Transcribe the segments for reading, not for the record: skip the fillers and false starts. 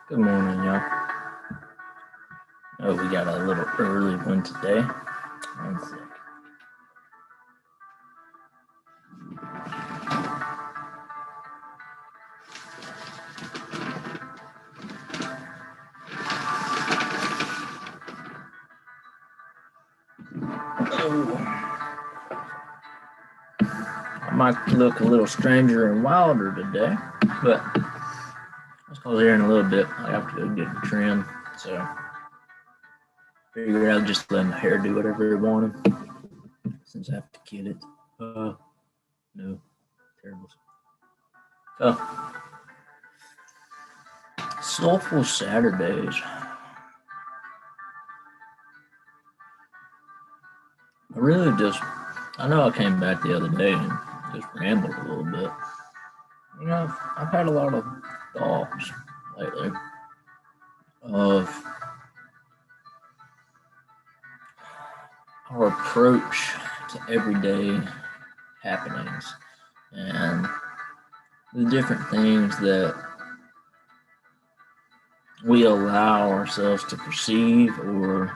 Good morning, y'all. Oh, we got a little early one today. One sec. I might look a little stranger and wilder today, but let's go here in a little bit. I have to go get the trim, so figured I'd just let my hair do whatever it wanted since I have to get it. No, terrible. Oh, Soulful Saturdays. I know I came back the other day and just rambled a little bit. You know, I've had a lot of thoughts lately of our approach to everyday happenings and the different things that we allow ourselves to perceive or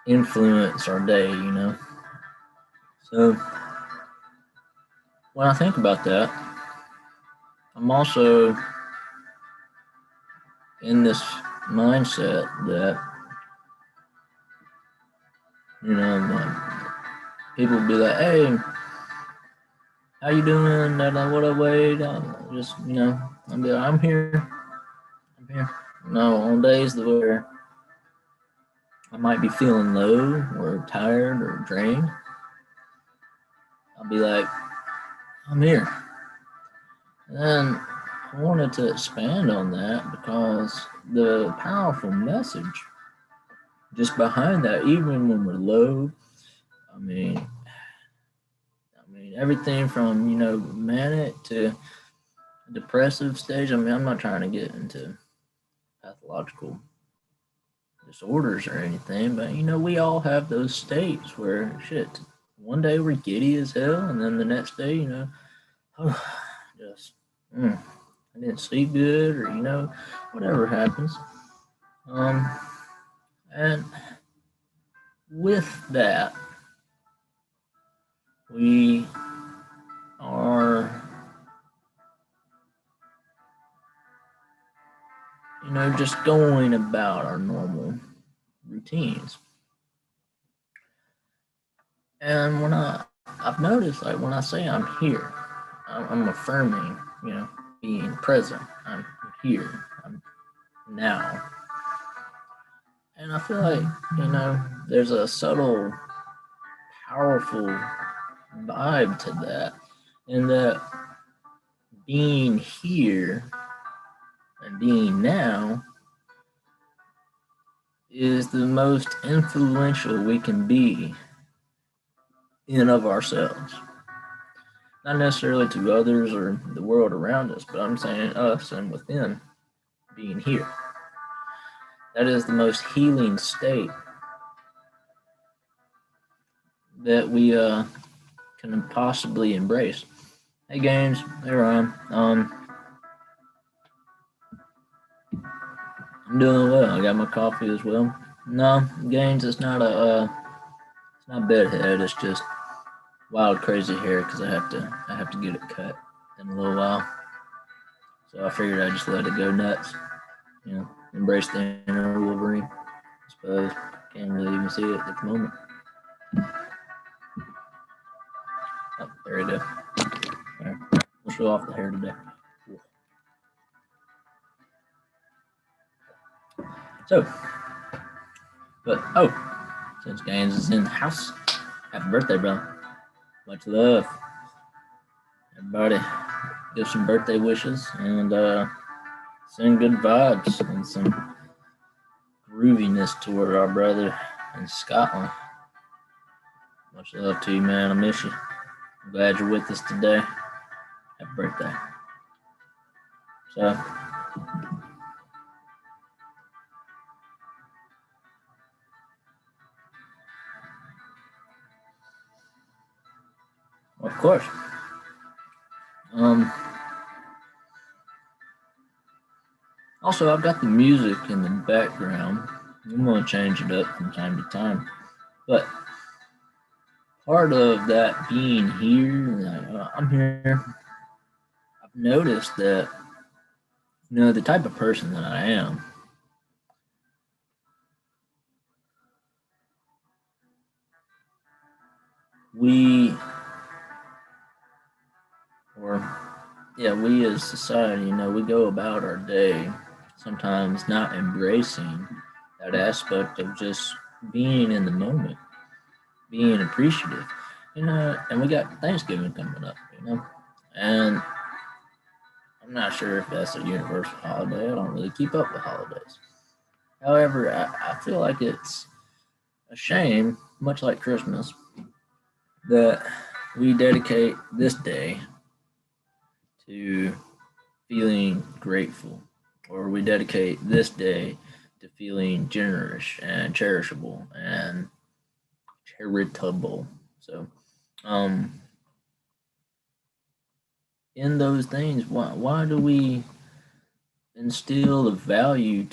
influence our day, you know. So when I think about that, I'm also in this mindset that, you know, like people be like, hey, how you doing? What up, Wade? Just, you know, I'll be like, I'm here. No, on days where I might be feeling low or tired or drained, I'll be like, I'm here. And I wanted to expand on that because the powerful message just behind that, even when we're low, I mean everything from, you know, manic to depressive stage. I mean, I'm not trying to get into pathological disorders or anything, but you know, we all have those states where shit, one day we're giddy as hell, and then the next day, you know, just I didn't sleep good, or you know, whatever happens. And with that, we are, you know, just going about our normal routines. And when I've noticed, like when I say I'm here, I'm affirming, you know, being present. I'm here. I'm now. And I feel like, you know, there's a subtle, powerful vibe to that, in that being here and being now is the most influential we can be in and of ourselves. Not necessarily to others or the world around us, but I'm saying us and within being here. That is the most healing state that we can possibly embrace. Hey, Games, there I am. I'm doing well. I got my coffee as well. No, Gaines, it's not bedhead. It's just wild, crazy hair because I have to get it cut in a little while. So I figured I'd just let it go nuts. You know, embrace the inner Wolverine. I suppose can't really even see it at the moment. Oh, there it is. There. We'll show off the hair today. So, since Gaines is in the house, happy birthday, brother. Much love. Everybody, give some birthday wishes and send good vibes and some grooviness toward our brother in Scotland. Much love to you, man. I miss you. I'm glad you're with us today. Happy birthday. So, of course. Also, I've got the music in the background. I'm going to change it up from time to time. But part of that being here, I'm here. I've noticed that, the type of person that I am, we as society, we go about our day sometimes not embracing that aspect of just being in the moment, being appreciative, and we got Thanksgiving coming up, and I'm not sure if that's a universal holiday. I don't really keep up with holidays. However, I feel like it's a shame, much like Christmas, that we dedicate this day to feeling grateful, or we dedicate this day to feeling generous and cherishable and charitable. So, in those things, why do we instill the value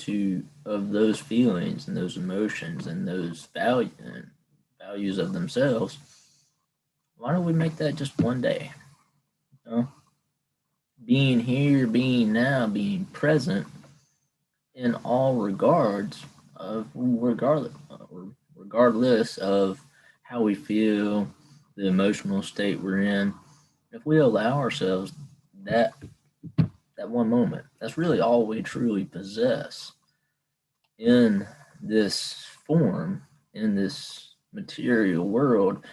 of those feelings and those emotions and those values of themselves? Why don't we make that just one day? Being here, being now, being present in all regards of regardless of how we feel, the emotional state we're in. If we allow ourselves that one moment, that's really all we truly possess in this form, in this material world,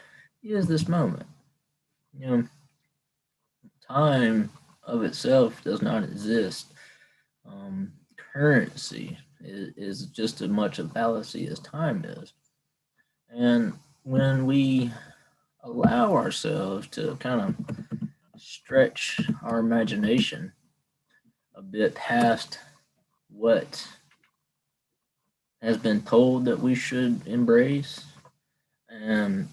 is this moment. Time of itself does not exist. Currency is just as much a fallacy as time is. And when we allow ourselves to kind of stretch our imagination a bit past what has been told that we should embrace and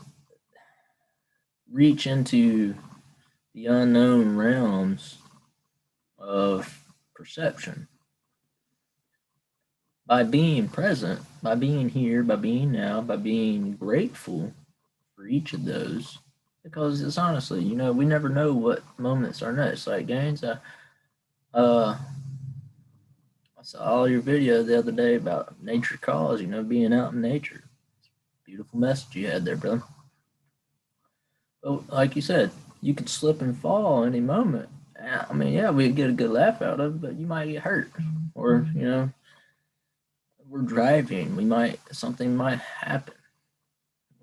reach into the unknown realms of perception, by being present, by being here, by being now, by being grateful for each of those, because it's honestly, we never know what moments are next. Like Gaines, I saw your video the other day about nature calls, being out in nature. Beautiful message you had there, brother. Well, like you said, you could slip and fall any moment. I mean, yeah, we'd get a good laugh out of it, but you might get hurt, or we're driving, something might happen.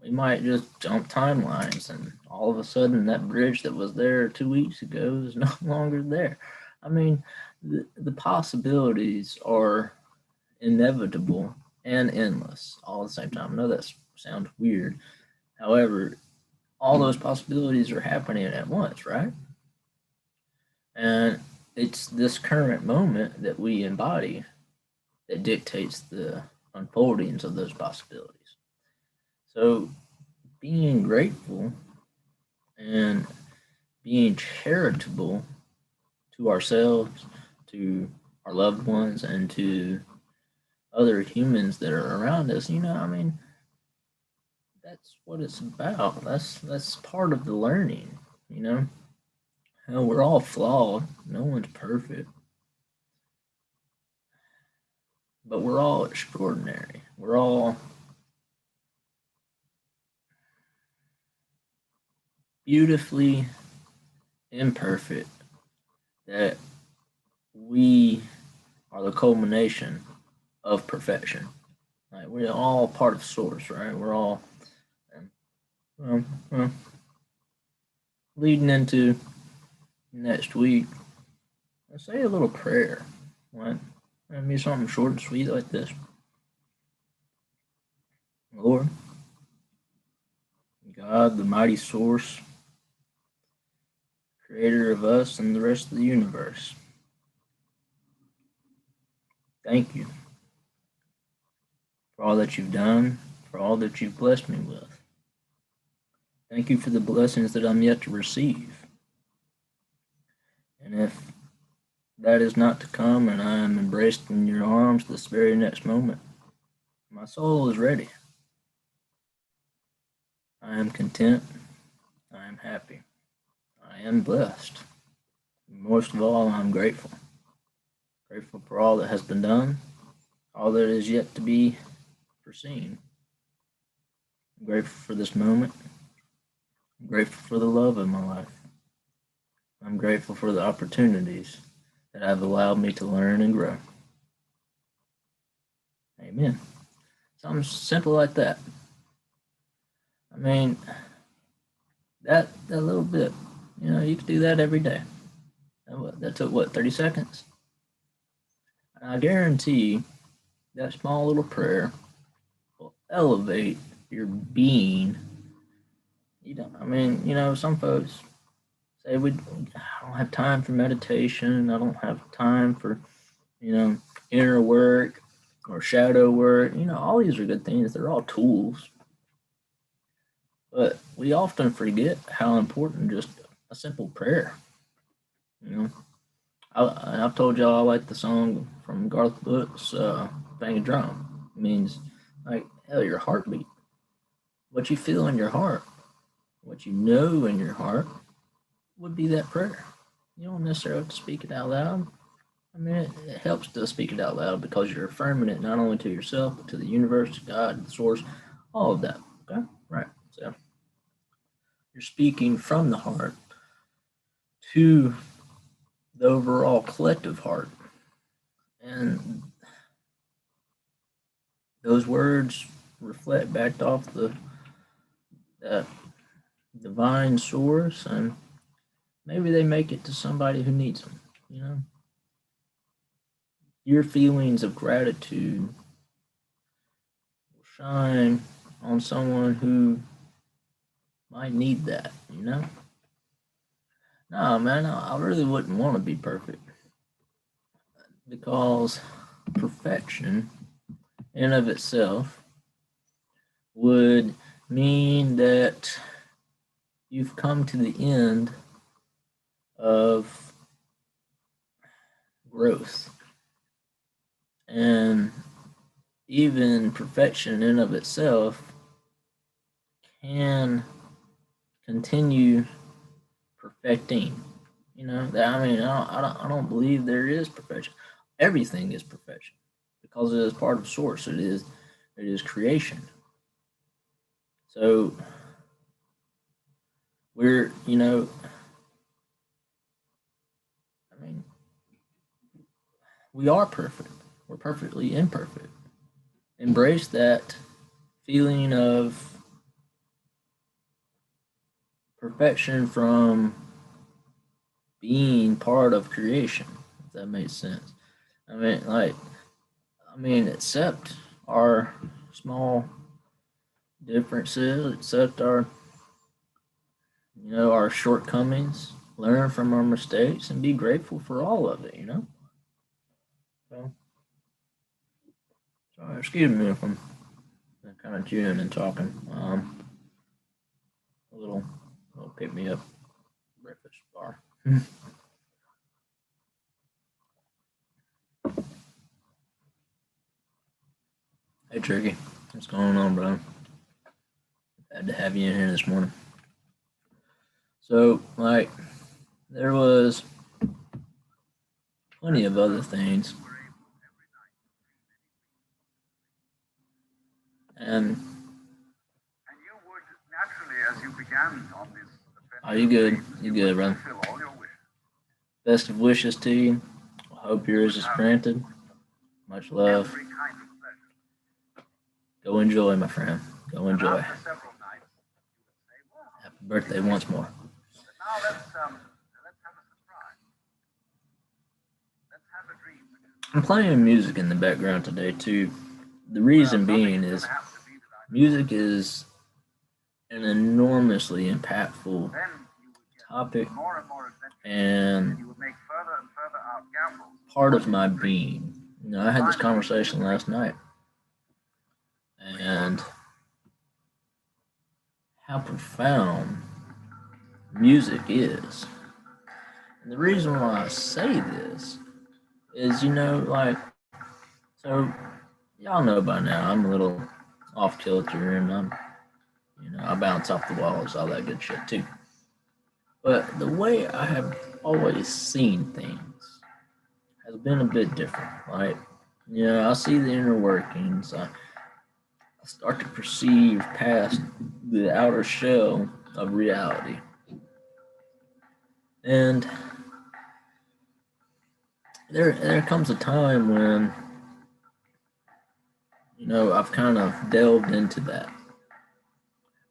We might just jump timelines, and all of a sudden that bridge that was there 2 weeks ago is no longer there. I mean, the possibilities are inevitable and endless all at the same time. I know that sounds weird. However, all those possibilities are happening at once, right? And it's this current moment that we embody that dictates the unfoldings of those possibilities. So being grateful and being charitable to ourselves, to our loved ones, and to other humans that are around us, I mean, that's what it's about. That's part of the learning, you know. We're all flawed. No one's perfect, but we're all extraordinary. We're all beautifully imperfect. That we are the culmination of perfection. Like we're all part of source, right? We're all well, leading into next week. Let's say a little prayer. What? Maybe something short and sweet like this. Lord, God, the mighty source, creator of us and the rest of the universe. Thank you for all that you've done, for all that you've blessed me with. Thank you for the blessings that I'm yet to receive. And if that is not to come and I am embraced in your arms this very next moment, my soul is ready. I am content. I am happy. I am blessed. Most of all, I'm grateful. Grateful for all that has been done, all that is yet to be foreseen. I'm grateful for this moment. I'm grateful for the love of my life. I'm grateful for the opportunities that have allowed me to learn and grow. Amen. Something simple like that. I mean, that little bit, you could do that every day. That took what, 30 seconds? And I guarantee that small little prayer will elevate your being. Some folks say I don't have time for meditation. I don't have time for, inner work or shadow work. All these are good things. They're all tools. But we often forget how important just a simple prayer. I've told y'all I like the song from Garth Brooks, "Bang a Drum." It means like your heartbeat, what you feel in your heart, what you know in your heart would be that prayer. You don't necessarily have to speak it out loud. I mean, it helps to speak it out loud because you're affirming it not only to yourself but to the universe, to God, the source, all of that. Okay, right? So you're speaking from the heart to the overall collective heart. And those words reflect back off the divine source, and maybe they make it to somebody who needs them. Your feelings of gratitude will shine on someone who might need that. No, man, I really wouldn't want to be perfect, because perfection in of itself would mean that you've come to the end of growth. And even perfection in of itself can continue perfecting. I don't believe there is perfection. Everything is perfection because it is part of source. It is creation. So we're, we are perfect. We're perfectly imperfect. Embrace that feeling of perfection from being part of creation, if that makes sense. Accept our small differences, accept our shortcomings, learn from our mistakes, and be grateful for all of it. So, Excuse me if I'm kind of chewing and talking. A little pick me up breakfast bar. Hey, Tricky, what's going on, bro? Glad to have you in here this morning. So, like, there was plenty of other things, and you would naturally, as you began on this. Are you good? You good, bro? Best of wishes to you. I hope yours is granted. Much love. Go enjoy, my friend. Go enjoy. Happy birthday once more. Now let's have a surprise. Let's have a dream. I'm playing music in the background today too. The reason being is music is an enormously impactful topic and part of my being. You know, I had this conversation last night, and how profound music is. And the reason why I say this is, you know, like, so y'all know by now I'm a little off kilter, and I bounce off the walls, all that good shit too. But the way I have always seen things has been a bit different. Like, I see the inner workings. I start to perceive past the outer shell of reality. And there comes a time when, I've kind of delved into that.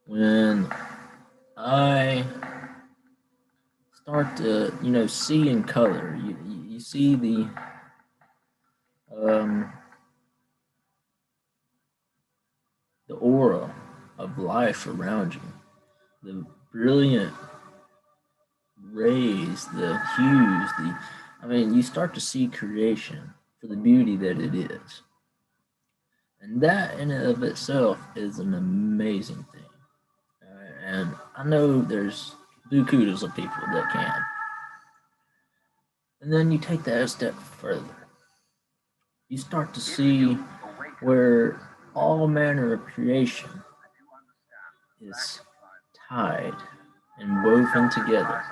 When I start to, see in color, you see the aura of life around you, the brilliant rays, the hues, you start to see creation for the beauty that it is. And that in and of itself is an amazing thing. And I know there's kudos of people that can. And then you take that a step further. You start to see where all manner of creation is tied and woven together.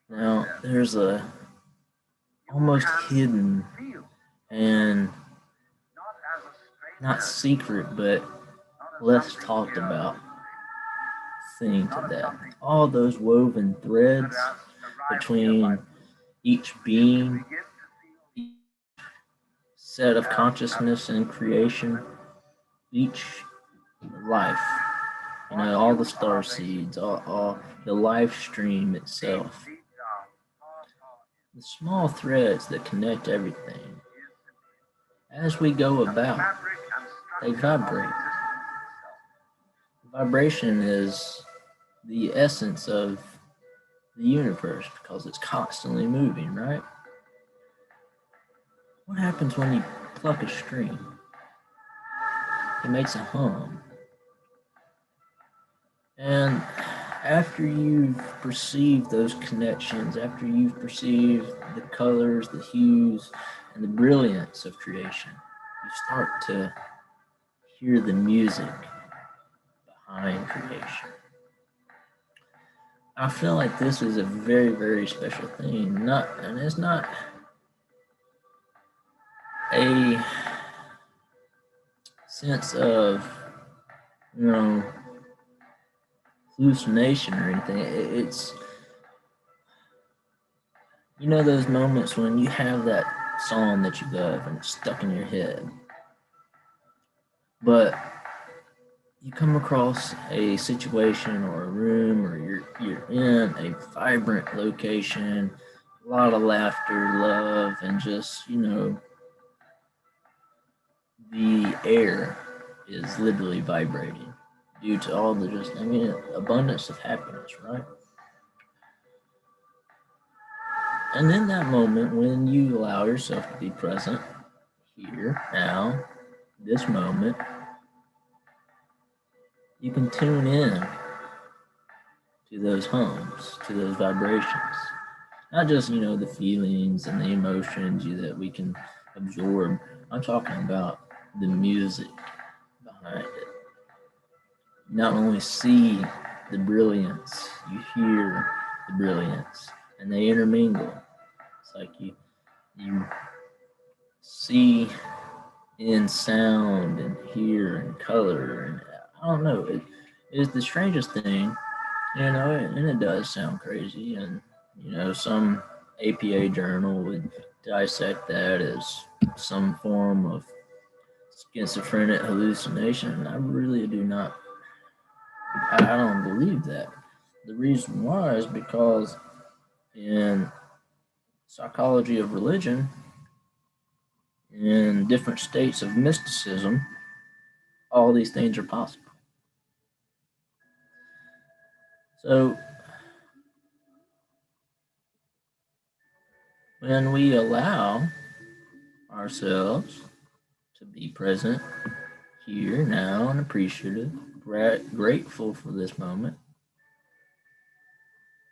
Now, there's a almost hidden and not secret, but less talked about thing to that. All those woven threads between each being, each set of consciousness and creation, each life, all the star seeds, all the life stream itself, the small threads that connect everything. As we go about, they vibrate. Vibration is the essence of the universe because it's constantly moving, right? What happens when you pluck a string? It makes a hum. And after you've perceived those connections, after you've perceived the colors, the hues, and the brilliance of creation, you start to hear the music behind creation. I feel like this is a very, very special thing. And it's not a sense of, hallucination or anything. It's, those moments when you have that song that you love and it's stuck in your head. But you come across a situation or a room, or you're in a vibrant location, a lot of laughter, love, and just, the air is literally vibrating due to all the abundance of happiness, right? And in that moment, when you allow yourself to be present, here, now, this moment, you can tune in to those hums, to those vibrations. Not just, the feelings and the emotions that we can absorb. I'm talking about the music behind it. You not only see the brilliance, you hear the brilliance, and they intermingle. It's like you see in sound and hear and color, and I don't know. It is the strangest thing, and it does sound crazy, and some APA journal would dissect that as some form of schizophrenic hallucination. I really do not. I don't believe that. The reason why is because in psychology of religion, in different states of mysticism, all these things are possible. So when we allow ourselves to be present here, now, and appreciative, grateful for this moment.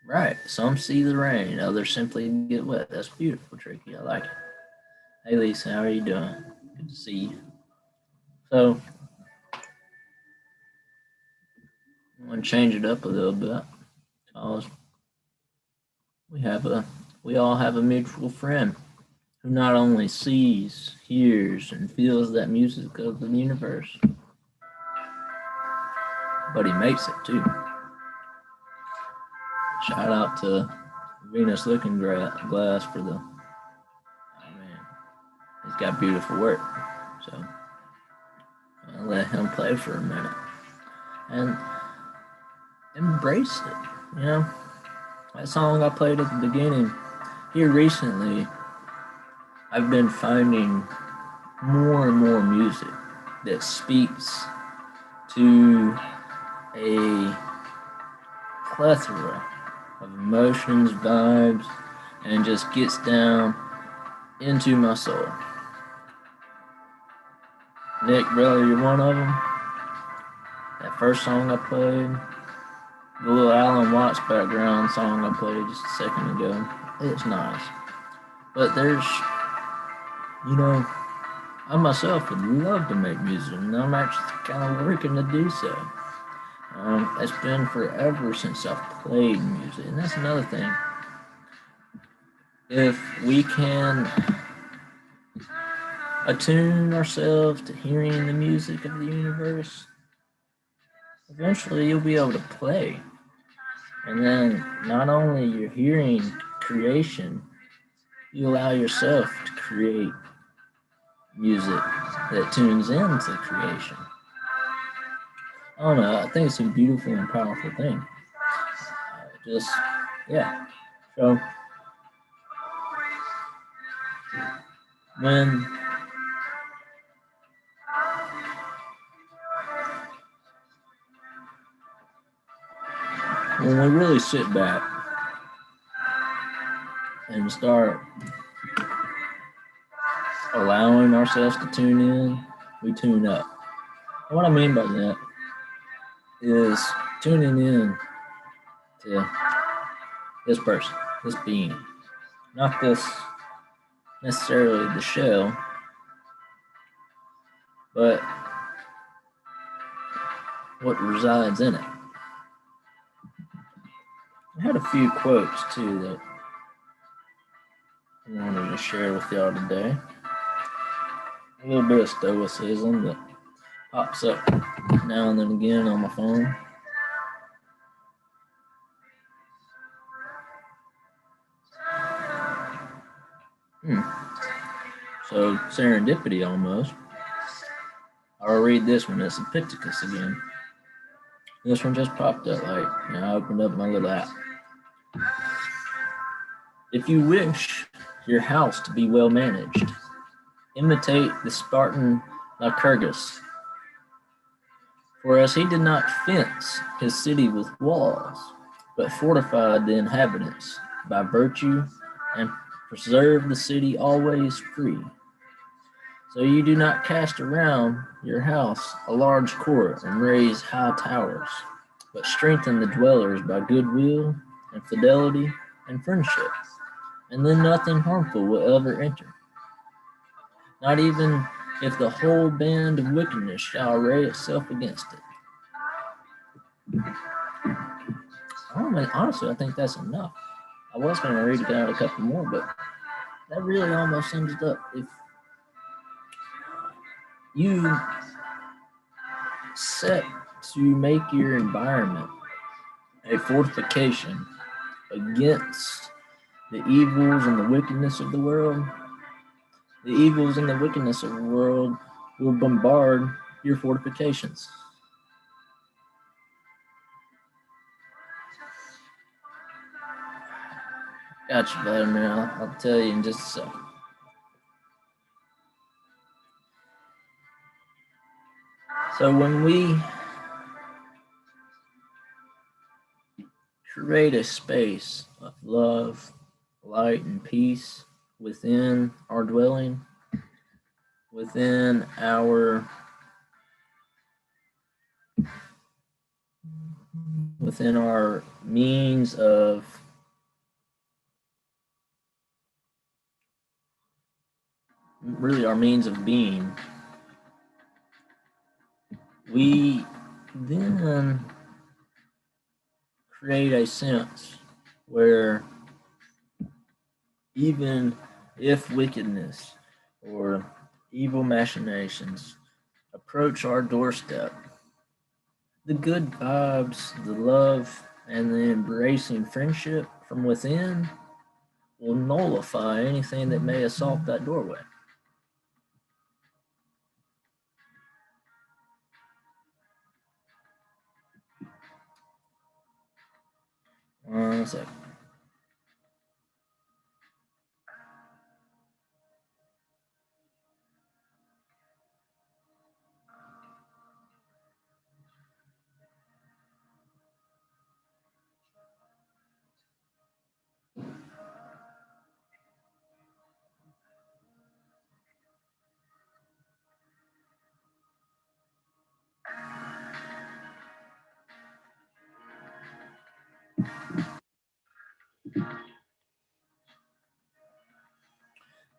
Right, some see the rain, others simply get wet. That's beautiful, Tricky. I like it. Hey, Lisa, how are you doing? Good to see you. So, I'm going to change it up a little bit because we all have a mutual friend who not only sees, hears, and feels that music of the universe, but he makes it too. Shout out to Venus Looking Glass for the, he's got beautiful work. So I'll let him play for a minute and embrace it. That song I played at the beginning, here recently, I've been finding more and more music that speaks to a plethora of emotions, vibes, and just gets down into my soul. Nick, brother, you're one of them. That first song I played, the little Alan Watts background song I played just a second ago, it's nice. But there's, I myself would love to make music, and I'm actually kind of working to do so. It's been forever since I've played music, and that's another thing. If we can attune ourselves to hearing the music of the universe, eventually you'll be able to play. And then not only you're hearing creation, you allow yourself to create music that tunes into creation. I don't know, I think it's a beautiful and powerful thing. Yeah. So, when we really sit back and start allowing ourselves to tune in, we tune up. And what I mean by that is tuning in to this person, this being, not this necessarily the shell, but what resides in it. I had a few quotes too that I wanted to share with y'all today. A little bit of stoicism that pops up now and then again on my phone. So serendipity almost. I'll read this one. It's Epictetus again. This one just popped up. I opened up my little app. If you wish your house to be well managed, imitate the Spartan Lycurgus. For as he did not fence his city with walls, but fortified the inhabitants by virtue and preserved the city always free, So you do not cast around your house a large court and raise high towers, but strengthen the dwellers by goodwill and fidelity and friendship, and then nothing harmful will ever enter, not even if the whole band of wickedness shall array itself against it. Honestly, I think that's enough. I was going to read out a couple more, but that really almost sums it up. If you set to make your environment a fortification against the evils and the wickedness of the world, the evils and the wickedness of the world will bombard your fortifications. Gotcha, Vladimir. I'll tell you in just a second. So when we create a space of love, light, and peace within our dwelling, within our means of our means of being, we then create a sense where even if wickedness or evil machinations approach our doorstep, the good vibes, the love, and the embracing friendship from within will nullify anything that may assault that doorway. One second.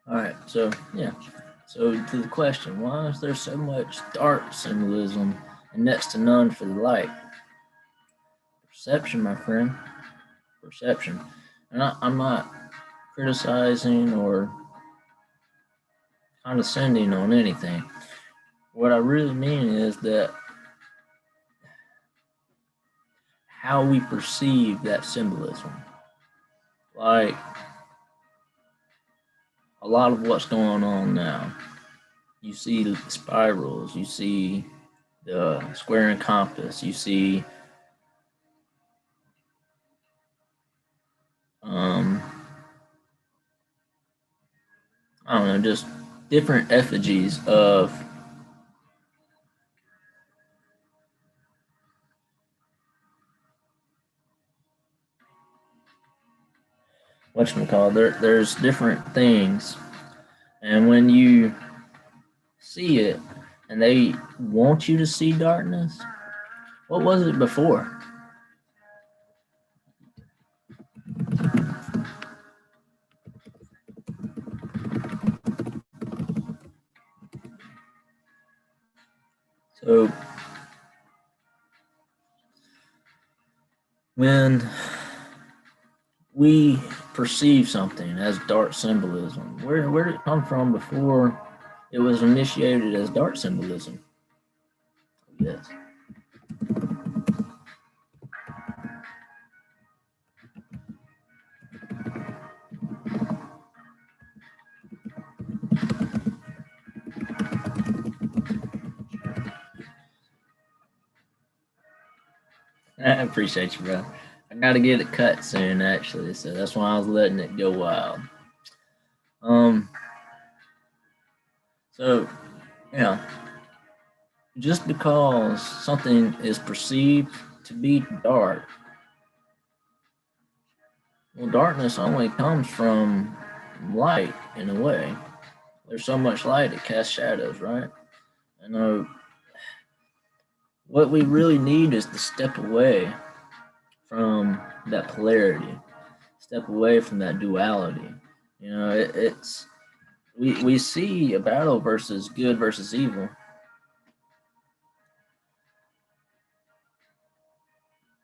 All right, so yeah. So to the question, why is there so much dark symbolism and next to none for the light? Perception, my friend. Perception. And I'm not criticizing or condescending on anything. What I really mean is that how we perceive that symbolism. Like a lot of what's going on now. You see the spirals, you see the square and compass, you see I don't know, just different effigies of whatchamacallit. There's different things, and when you see it and they want you to see darkness, what was it before? So when we perceive something as dark symbolism, where did it come from before it was initiated as dark symbolism? Yes. I appreciate you, bro. I gotta get it cut soon, actually, so that's why I was letting it go wild. So, yeah, just because something is perceived to be dark, well, darkness only comes from light in a way. there's so much light it casts shadows, right? I know what we really need is to step away from that polarity, step away from that duality. You know, it's we see a battle versus good versus evil,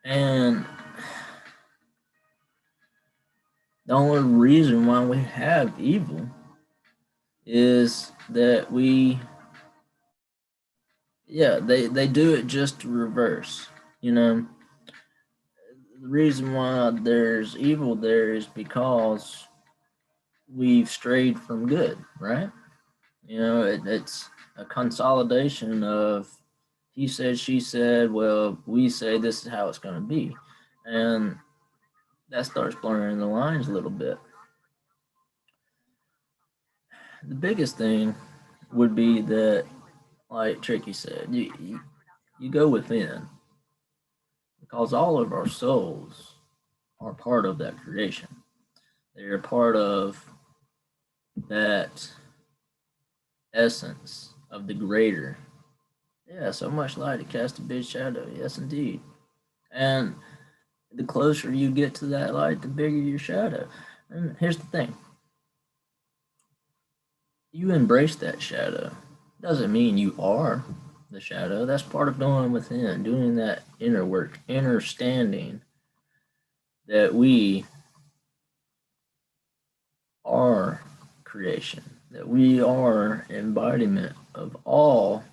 and the only reason why we have evil is that they do it just to reverse. You know, the reason why there's evil there is because we've strayed from good, right? You know, it's a consolidation of he said, she said, well, we say this is how it's going to be. And that starts blurring the lines a little bit. The biggest thing would be that, like Tricky said, you go within because all of our souls are part of that creation. They're part of that essence of the greater. Yeah, so much light it casts a big shadow. Yes, indeed. And the closer you get to that light, the bigger your shadow. And here's the thing: you embrace that shadow. Doesn't mean you are the shadow. That's part of going within, doing that inner work, understanding that we are creation, that we are embodiment of all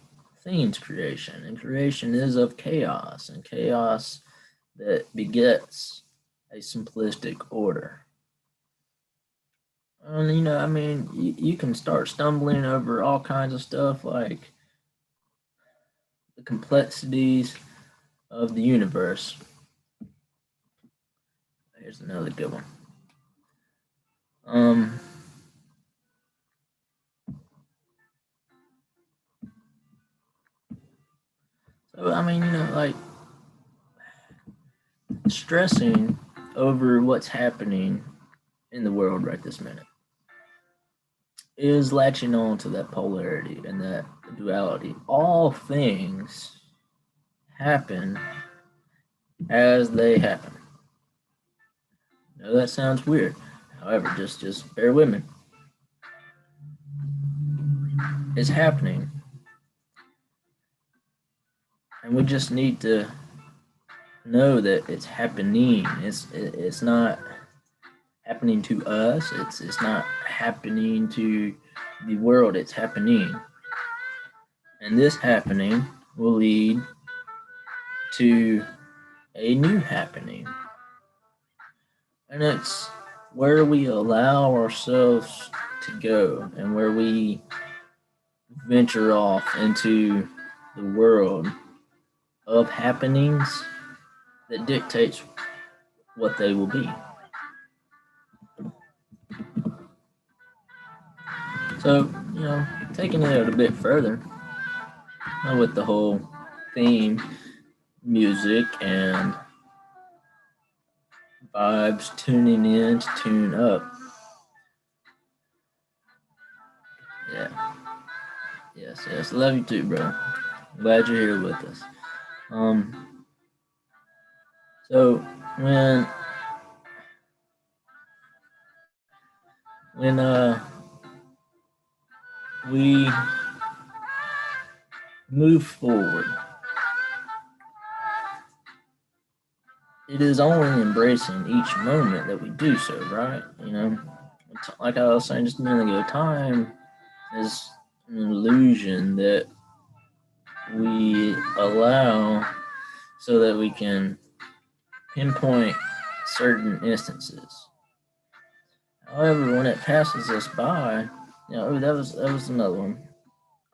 things creation, and creation is of chaos, and chaos that begets a simplistic order. And you know, I mean, you can start stumbling over all kinds of stuff like the complexities of the universe. Here's another good one. Um, so I mean, you know, like stressing over what's happening in the world right this minute is latching on to that polarity and that duality. All things happen as they happen. I know that sounds weird. However, just bear with me. It's happening, and we just need to know that it's happening. It's not happening to us. It's not happening to the world. It's happening, and this happening will lead to a new happening, and it's where we allow ourselves to go and where we venture off into the world of happenings that dictates what they will be. So, you know, taking it a bit further with the whole theme, music, and vibes, tuning in to tune up. Yeah, yes. Love you too, bro. Glad you're here with us. Um, so when when we move forward, it is only embracing each moment that we do so, right? You know, like I was saying just a minute ago, time is an illusion that we allow so that we can pinpoint certain instances. However, when it passes us by, you know, that was another one.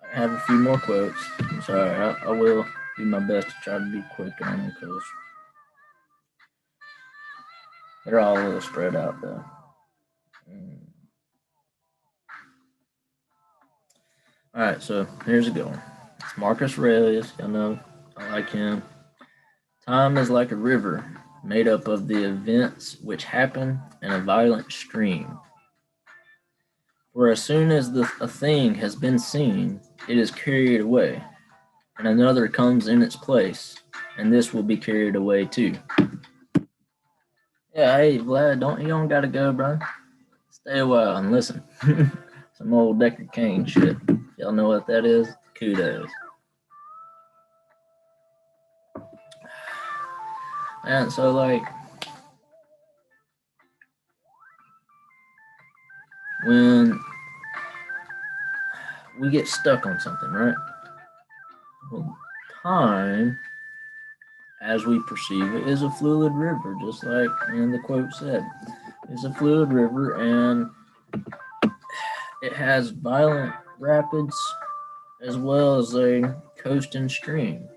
I have a few more quotes. I'm sorry, I will do my best to try to be quick on them because they're all a little spread out though. Mm. All right, so here's a good one. It's Marcus Aurelius. Y'all know I like him. Time is like a river made up of the events which happen in a violent stream. For as soon as a thing has been seen, it is carried away, and another comes in its place, and this will be carried away too. Yeah, hey Vlad, you don't gotta go, bro. Stay a while and listen. Some old Decker Kane shit. Y'all know what that is? Kudos. And so like when we get stuck on something, right? Well, time, as we perceive it, is a fluid river, just like the quote said. It's a fluid river, and it has violent rapids as well as a coasting stream.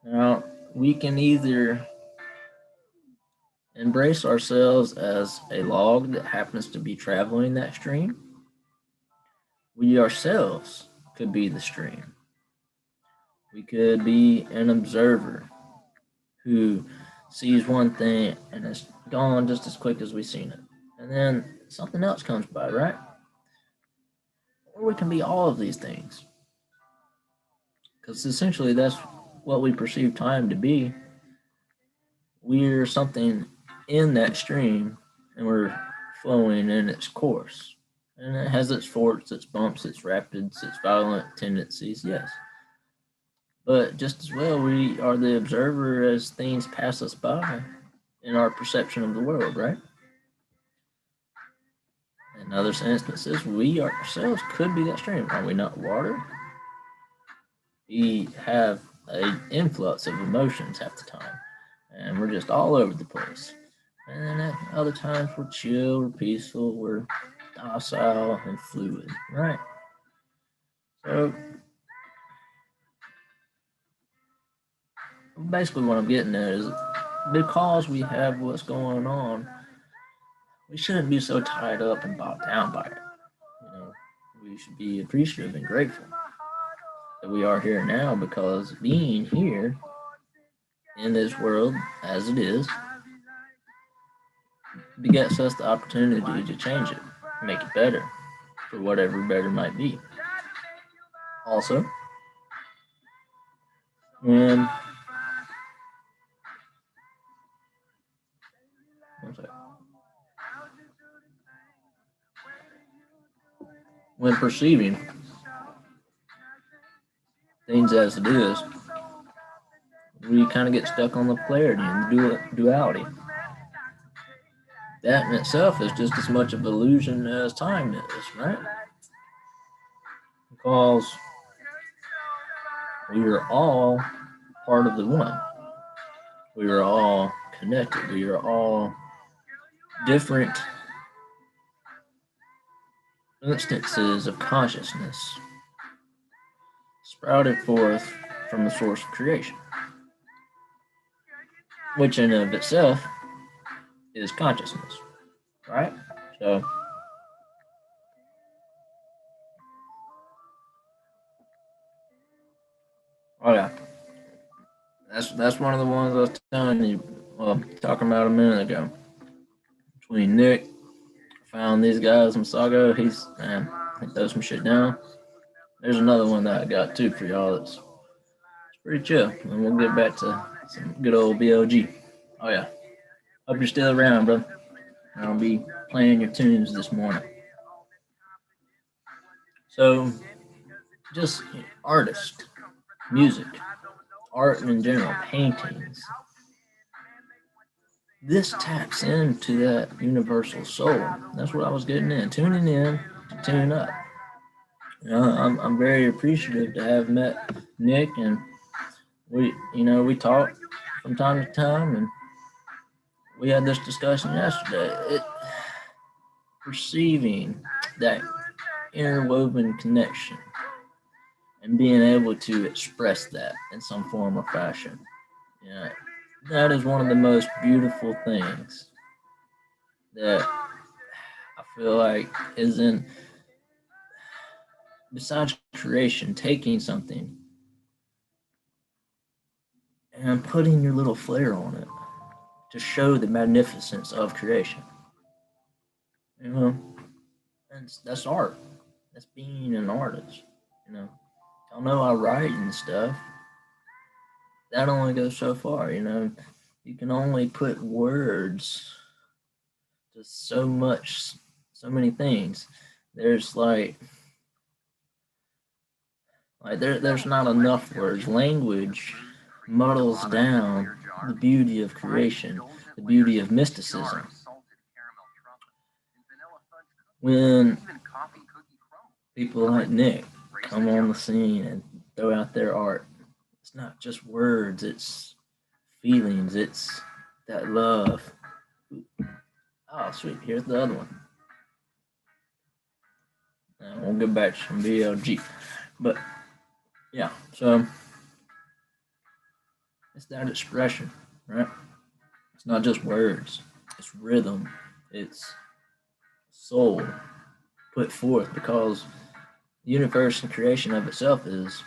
Now, we can either embrace ourselves as a log that happens to be traveling that stream. We ourselves could be the stream. We could be an observer who sees one thing and it's gone just as quick as we've seen it. And then something else comes by, right? Or we can be all of these things. Because essentially that's what we perceive time to be. We're something in that stream and we're flowing in its course. And it has its forks, its bumps, its rapids, its violent tendencies, yes. But just as well, we are the observer as things pass us by in our perception of the world, right? In other instances, we ourselves could be that stream. Are we not water? We have an influx of emotions half the time, and we're just all over the place. And then at other times, we're chill, we're peaceful, we're docile and fluid, right? So basically, what I'm getting at is because we have what's going on, we shouldn't be so tied up and bogged down by it. You know, we should be appreciative and grateful that we are here now because being here in this world as it is begets us the opportunity to change it, make it better for whatever better might be. Also, when when perceiving things as it is, we kind of get stuck on the polarity and the duality. That in itself is just as much of an illusion as time is, right? Because we are all part of the one. We are all connected. We are all different instances of consciousness sprouted forth from the source of creation, which in and of itself is consciousness, right? So, oh yeah, that's one of the ones I was telling you, talking about a minute ago. Between Nick, found these guys in Sago. He throws some shit down. There's another one that I got too for y'all. That's pretty chill, and we'll get back to some good old BLG. Oh yeah, hope you're still around, bro. I'll be playing your tunes this morning. So, just artists, music, art in general, paintings. This taps into that universal soul. That's what I was getting in, tuning in to tune up. I'm very appreciative to have met Nick, and we talk from time to time, and we had this discussion yesterday. Perceiving that interwoven connection and being able to express that in some form or fashion. Yeah, that is one of the most beautiful things that I feel like is in, besides creation, taking something and putting your little flair on it to show the magnificence of creation. You know, And that's art. That's being an artist. You know, I know I write and stuff. That only goes so far. You know, you can only put words to so much, so many things. There's there's not enough words. Language muddles down the beauty of creation, the beauty of mysticism. When people like Nick come on the scene and throw out their art, it's not just words, it's feelings, it's that love. Oh, sweet, here's the other one. We'll get back to some BLG. But yeah, so it's that expression, right? It's not just words, it's rhythm, it's soul put forth, because the universe and creation of itself is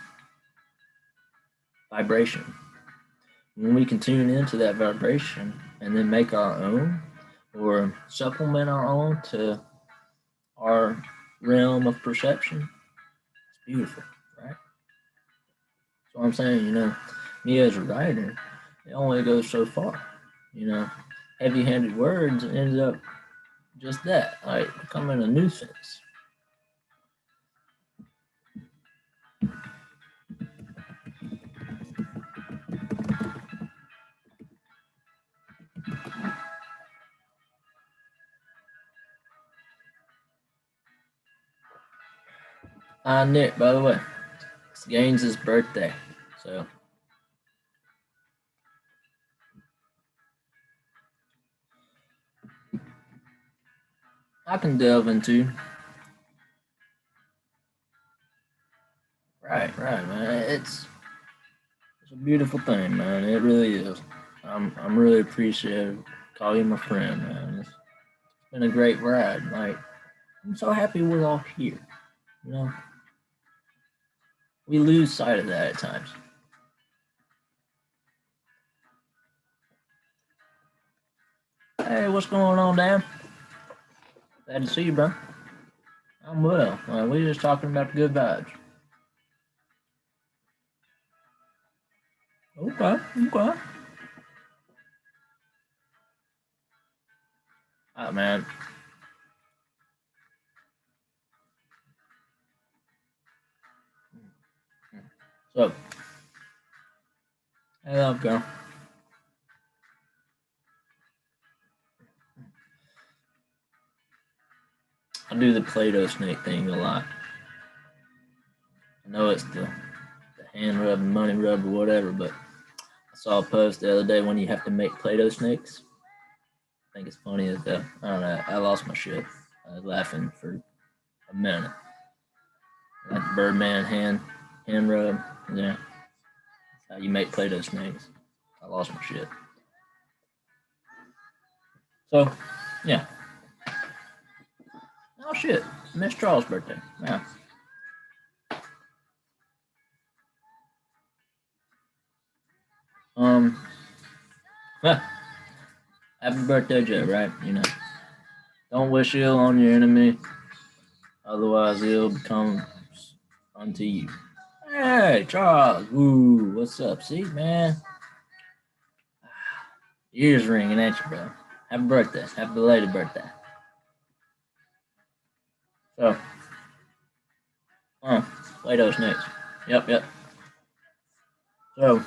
vibration. When we can tune into that vibration and then make our own or supplement our own to our realm of perception, it's beautiful, right? So I'm saying, you know, me as a writer, it only goes so far. You know, heavy-handed words ends up just that, like becoming a nuisance. Nick, by the way, it's Gaines' birthday, so I can delve into. Right, man. It's a beautiful thing, man. It really is. I'm really appreciative. Call you my friend, man. It's been a great ride. Like, I'm so happy we're all here. You know, we lose sight of that at times. Hey, what's going on, Dan? Glad to see you, bro. I'm well. We're just talking about the good vibes. Okay, okay. Man. So, hey, up, girl. I do the Play-Doh snake thing a lot. I know it's the hand rub, money rub, or whatever, but I saw a post the other day when you have to make Play-Doh snakes. I think it's funny as hell. I don't know. I lost my shit. I was laughing for a minute. Like the Birdman hand rub. Yeah. How you make Play-Doh snakes. I lost my shit. So, yeah. Oh shit. Miss Charles' birthday. Yeah. Happy birthday, Joe, right? You know. Don't wish ill on your enemy, otherwise ill becomes unto you. Hey, Charles. Ooh, what's up? See, man? Ears ringing, ain't you, bro? Happy birthday. Happy belated birthday. So, Play-Doh snakes. Yep. So,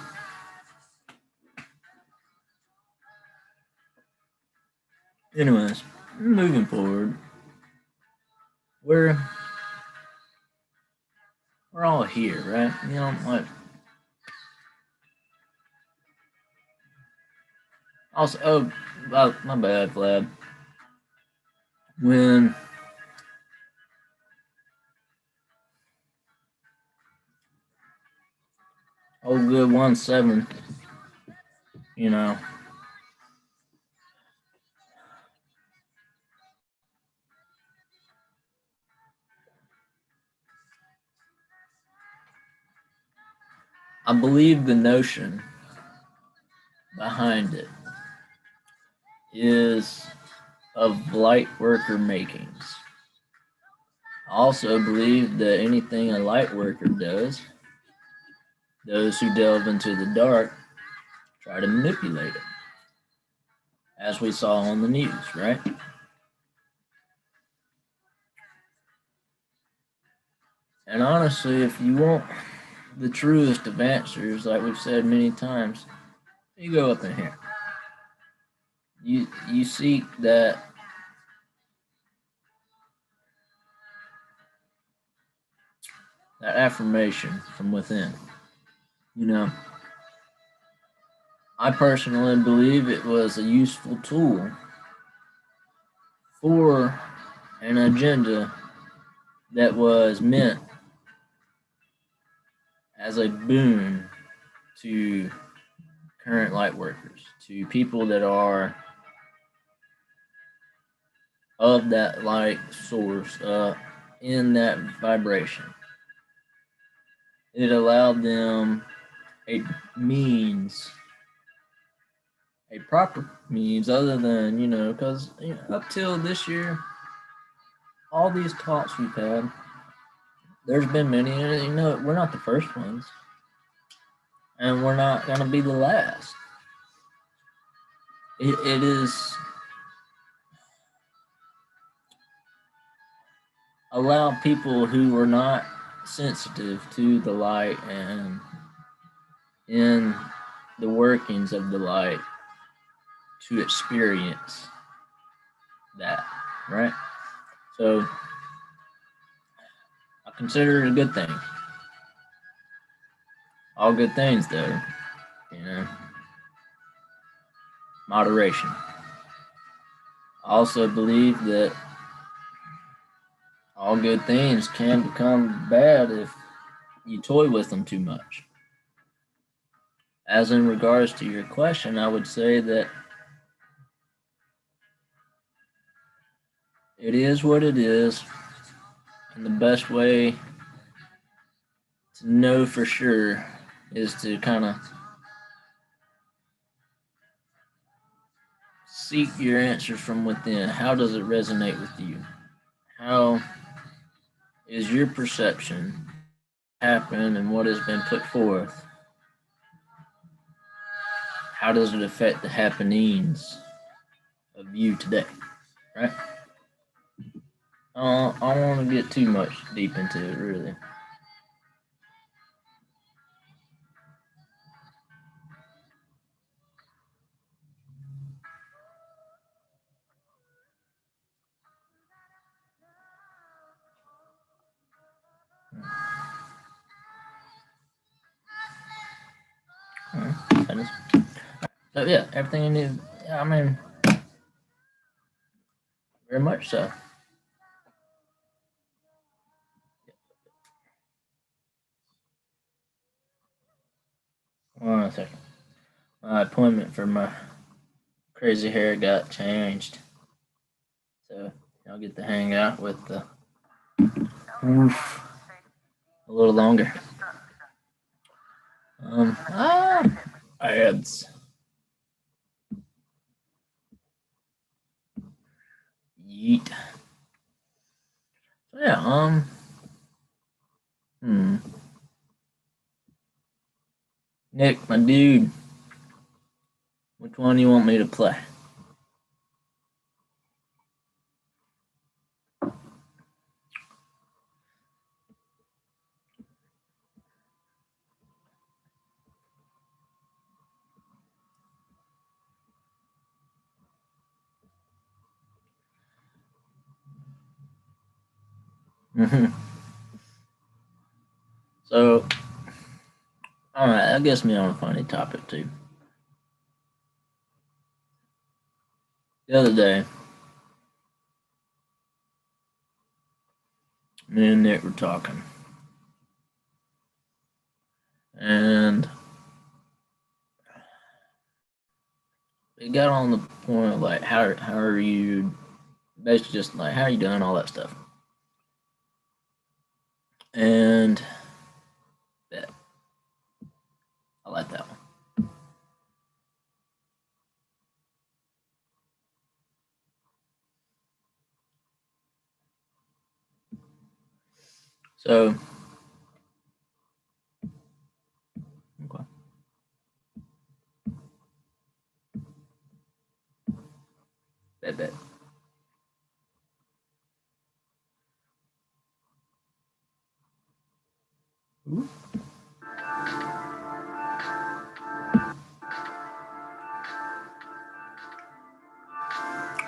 anyways, moving forward, we're all here, right? You know, like, also, my bad, Vlad. When old good 1-7, you know, I believe the notion behind it is of light worker makings. also believe that anything a light worker does, those who delve into the dark try to manipulate it, as we saw on the news, right? And honestly, if you want the truest of answers, like we've said many times, you go up in here. You seek that affirmation from within. You know, I personally believe it was a useful tool for an agenda that was meant as a boon to current light workers, to people that are of that light source, in that vibration. It allowed them a means, a proper means, other than, because up till this year, all these talks we've had, there's been many, and we're not the first ones, and we're not going to be the last. It is allow people who are not sensitive to the light and in the workings of the light to experience that, right? So I consider it a good thing. All good things, though, moderation. I also believe that all good things can become bad if you toy with them too much. As in regards to your question, I would say that it is what it is, and the best way to know for sure is to kind of seek your answers from within. How does it resonate with you? How is your perception happen and what has been put forth? How does it affect the happenings of you today? Right? I don't want to get too much deep into it, really. So yeah, everything you need. I mean, very much so. Hold on a second. My appointment for my crazy hair got changed, so I'll get to hang out with the a little longer. Ads. Yeet. So yeah, Nick, my dude, which one do you want me to play? So, alright, that gets me on a funny topic too. The other day, me and Nick were talking, and it got on the point of like, how are you, basically just like, how are you doing, all that stuff. And yeah, I like that one. So, okay. Bet. Ooh.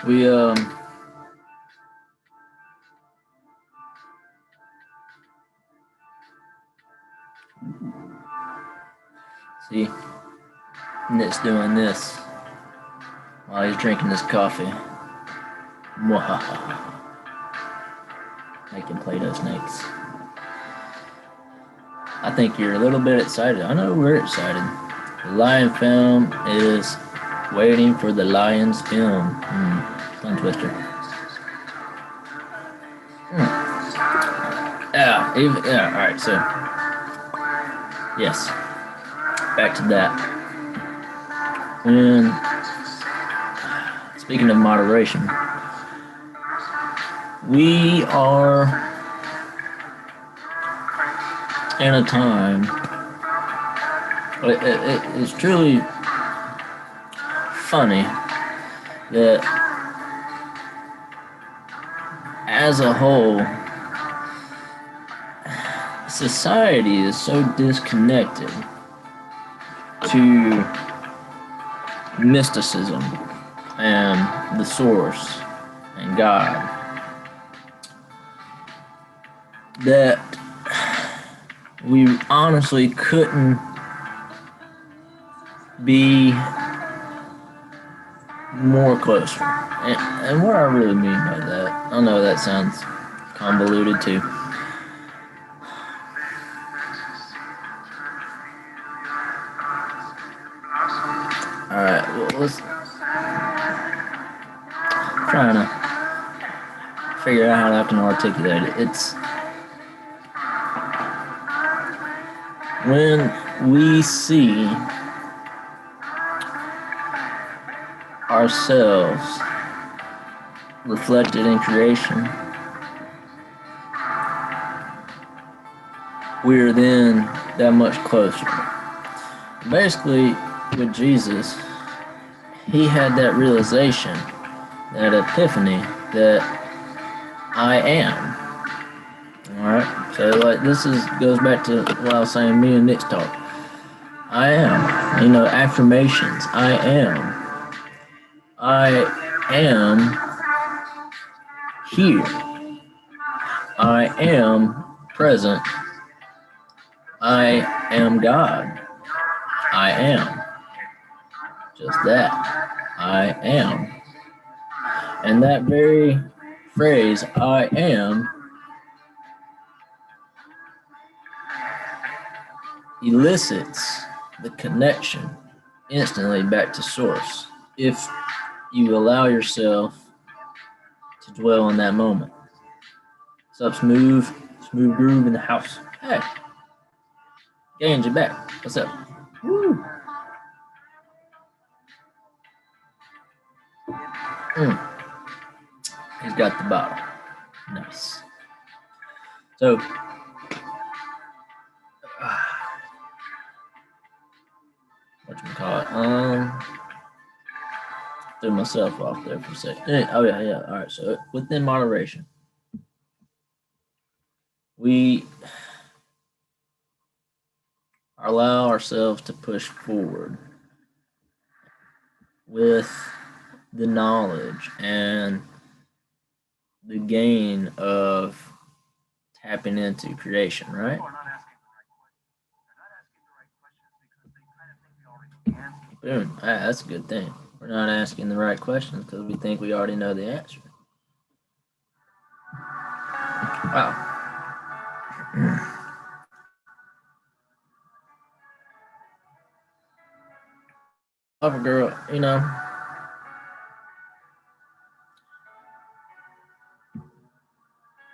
We see, Nick's doing this while he's drinking his coffee. Mwahaha. Making Play-Doh snakes. I think you're a little bit excited. I know we're excited. The Lion film is waiting for the Lion's film. Tongue twister. Yeah, alright, so. Yes. Back to that. When, speaking of moderation, we are in a time, it's truly funny that as a whole, society is so disconnected to mysticism and the source and God that we honestly couldn't be more closer. And what I really mean by that, I know that sounds convoluted too. Alright, well, let's trying to figure out how I can articulate it. It's when we see ourselves reflected in creation, we're then that much closer. Basically, with Jesus, he had that realization, that epiphany that I am. Alright, so like this goes back to what I was saying, me and Nick's talk. I am, affirmations. I am here. I am present. I am God. I am. Just that. I am. And that very phrase, I am, elicits the connection instantly back to source if you allow yourself to dwell in that moment. What's up, Smooth Groove in the house? Hey, Gaines, you back. What's up? Woo. He's got the bottle. Nice. So, whatchamacallit? Threw myself off there for a second. Oh, yeah. All right, so within moderation, we allow ourselves to push forward with the knowledge and the gain of tapping into creation, right? Boom. That's a good thing. We're not asking the right questions because we think we already know the answer. Wow. Love a girl,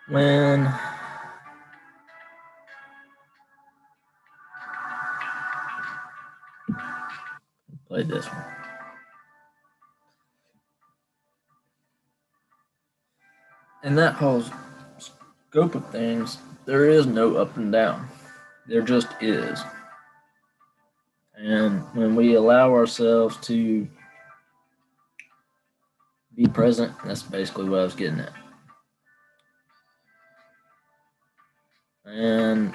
when play this one. And that whole scope of things, there is no up and down. There just is. And when we allow ourselves to be present, that's basically what I was getting at. And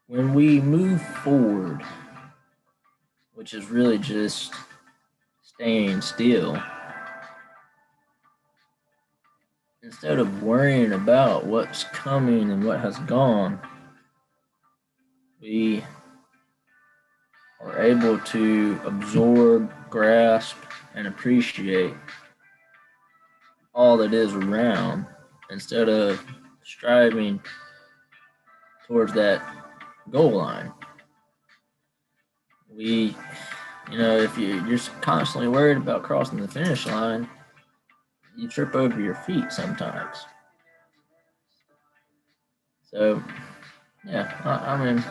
when we move forward, which is really just staying still, instead of worrying about what's coming and what has gone, we are able to absorb, grasp, and appreciate all that is around instead of striving towards that goal line. We, if you're just constantly worried about crossing the finish line, you trip over your feet sometimes. So, yeah, I mean,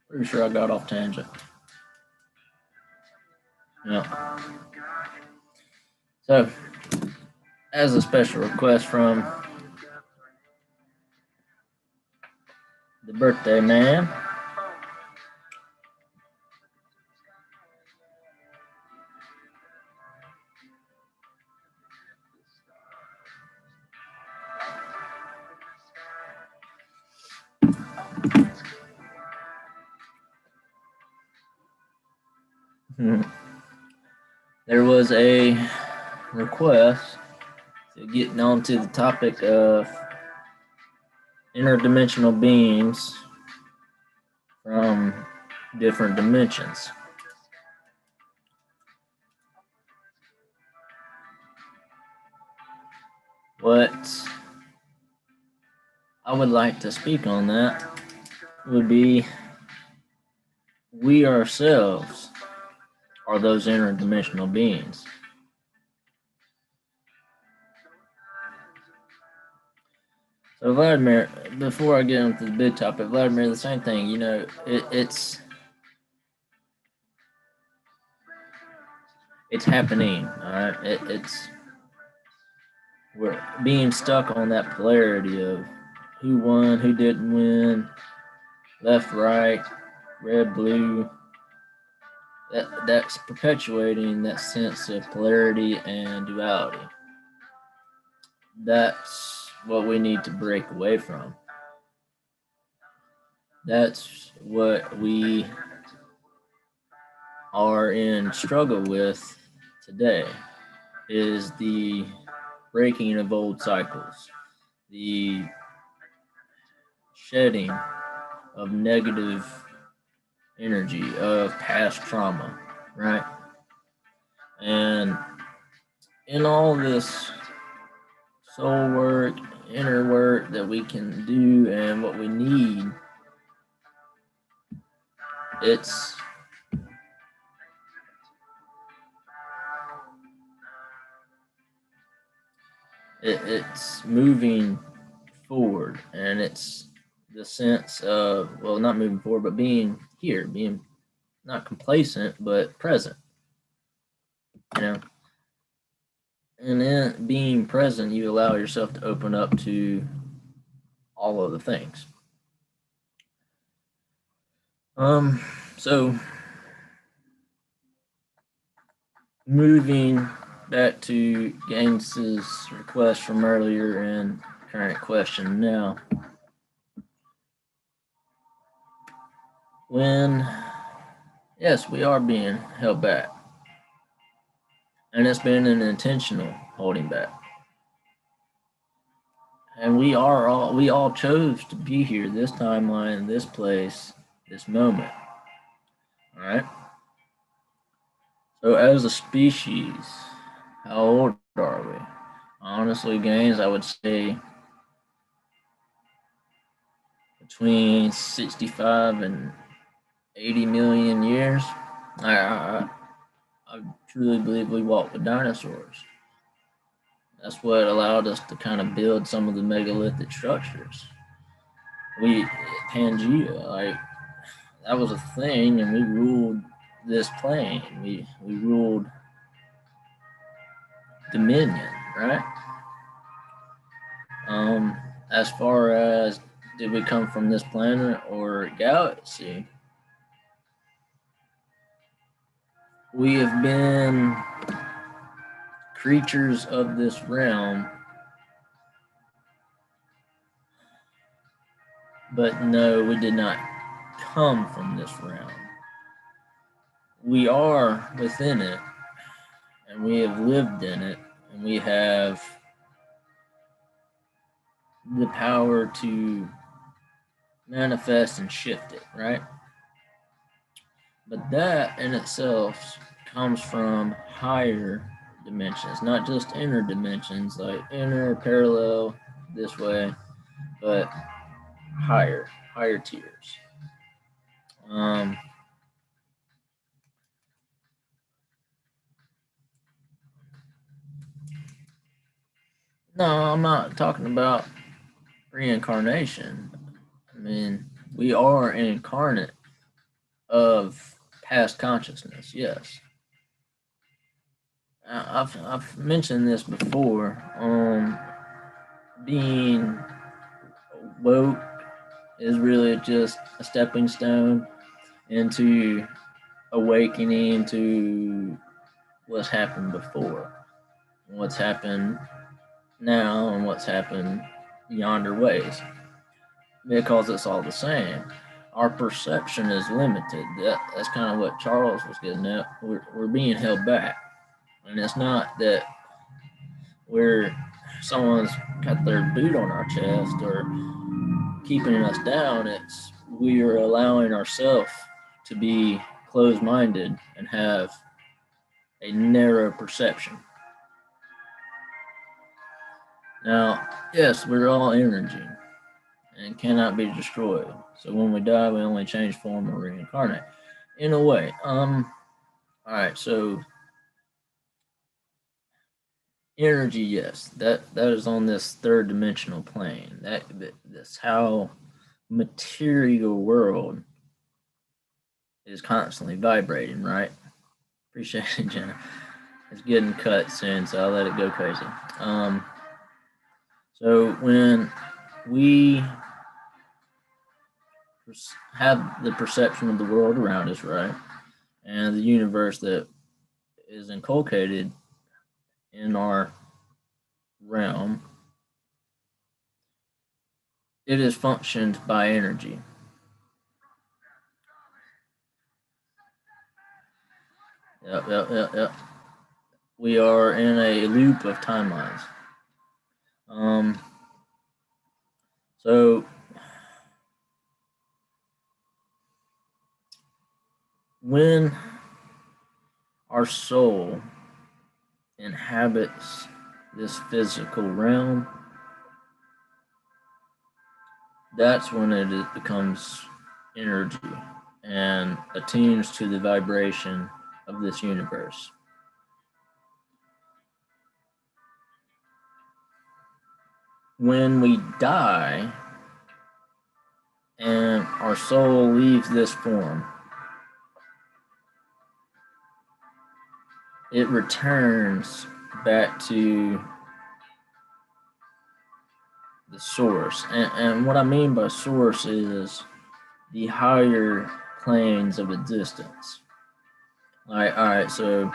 pretty sure I got off tangent. Yeah. So, as a special request from the birthday man, there was a request to getting on to the topic of interdimensional beings from different dimensions. What I would like to speak on that would be we ourselves are those interdimensional beings. So Vladimir, before I get into the big topic, Vladimir, the same thing. It's happening. All right, it's we're being stuck on that polarity of who won, who didn't win, left, right, red, blue. That's perpetuating that sense of polarity and duality. That's what we need to break away from. That's what we are in struggle with today, is the breaking of old cycles, the shedding of negative energy, of past trauma, right? And in all this soul work, inner work that we can do and what we need, it's moving forward, and it's the sense of, well, not moving forward, but being here, being not complacent, but present, you know. And in being present, you allow yourself to open up to all of the things. So moving back to Gaines's request from earlier and current question now. When, yes, we are being held back, and it's been an intentional holding back. And we all chose to be here, this timeline, this place, this moment. All right. So as a species, how old are we? Honestly, Gaines, I would say between 65 and 80 million years. I truly believe we walked with dinosaurs. That's what allowed us to kind of build some of the megalithic structures. Pangea, like, that was a thing, and we ruled this plane. We ruled dominion, right? As far as did we come from this planet or galaxy, we have been creatures of this realm, but no, we did not come from this realm. We are within it, and we have lived in it, and we have the power to manifest and shift it, right? But that in itself comes from higher dimensions, not just inner dimensions, like inner, parallel, this way, but higher tiers. Um, no, I'm not talking about reincarnation. I mean, we are incarnate of past consciousness, yes. I've mentioned this before. Being woke is really just a stepping stone into awakening to what's happened before, what's happened now, and what's happened yonder ways. Because it's all the same. Our perception is limited. That's kind of what Charles was getting at. We're being held back. And it's not that we're someone's got their boot on our chest or keeping us down. It's we are allowing ourselves to be closed-minded and have a narrow perception. Now, yes, we're all energy and cannot be destroyed. So when we die, we only change form or reincarnate. In a way. All right, so energy, yes, that is on this third dimensional plane. That's how material world is constantly vibrating, right? Appreciate it, Jenna. It's getting cut soon, so I'll let it go crazy. So when we have the perception of the world around us, right, and the universe that is inculcated in our realm, it is functioned by energy. Yep. We are in a loop of timelines. So when our soul inhabits this physical realm, that's when it becomes energy and attunes to the vibration of this universe. When we die and our soul leaves this form, it returns back to the source. And what I mean by source is the higher planes of existence. All right, so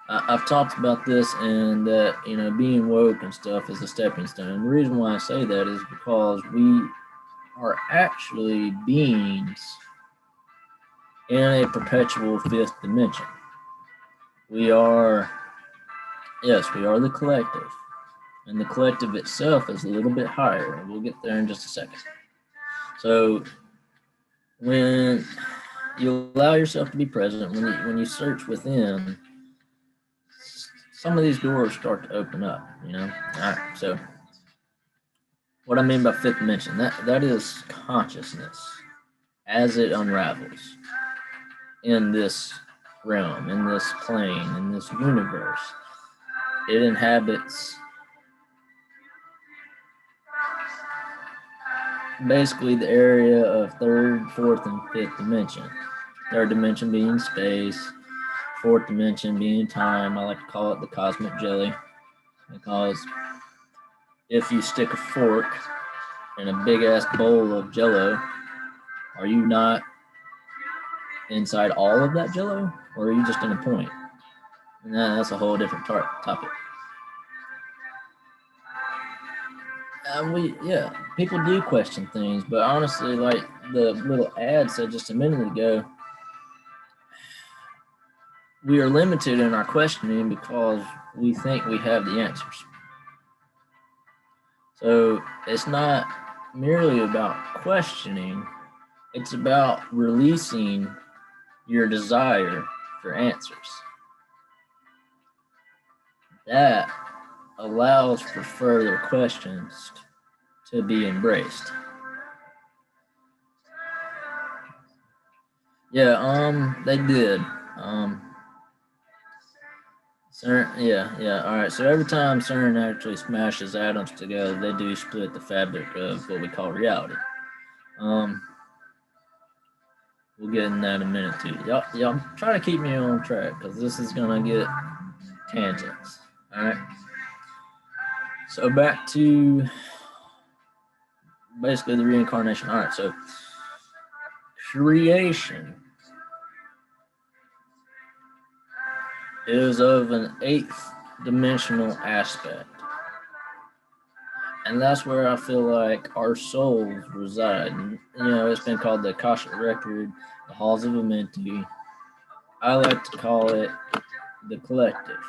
I've talked about this and that, being woke and stuff is a stepping stone. The reason why I say that is because we are actually beings in a perpetual fifth dimension. We are the collective. And the collective itself is a little bit higher. We'll get there in just a second. So when you allow yourself to be present, when you search within, some of these doors start to open up, All right, so what I mean by fifth dimension, that is consciousness as it unravels in this realm, in this plane, in this universe. It inhabits basically the area of third, fourth, and fifth dimension. Third dimension being space, fourth dimension being time. I like to call it the cosmic jelly because if you stick a fork in a big ass bowl of Jello, are you not inside all of that Jello, or are you just in a point? And that's a whole different topic. People do question things, but honestly, like the little ad said just a minute ago, we are limited in our questioning because we think we have the answers. So it's not merely about questioning, it's about releasing your desire for answers. That allows for further questions to be embraced. Yeah, they did. All right. So every time CERN actually smashes atoms together, they do split the fabric of what we call reality. We'll get in that in a minute too. Y'all try to keep me on track because this is gonna get tangents. All right. So back to basically the reincarnation. All right. So creation is of an eighth dimensional aspect. And that's where I feel like our souls reside. And, it's been called the Akashic Record, the Halls of Amenti. I like to call it the collective.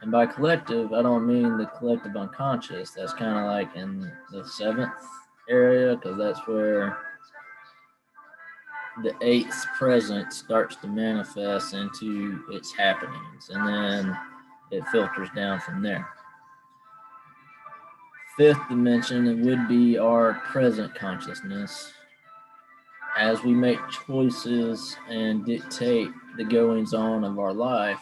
And by collective, I don't mean the collective unconscious. That's kind of like in the seventh area, because that's where the eighth present starts to manifest into its happenings. And then it filters down from there. Fifth dimension would be our present consciousness. As we make choices and dictate the goings on of our life,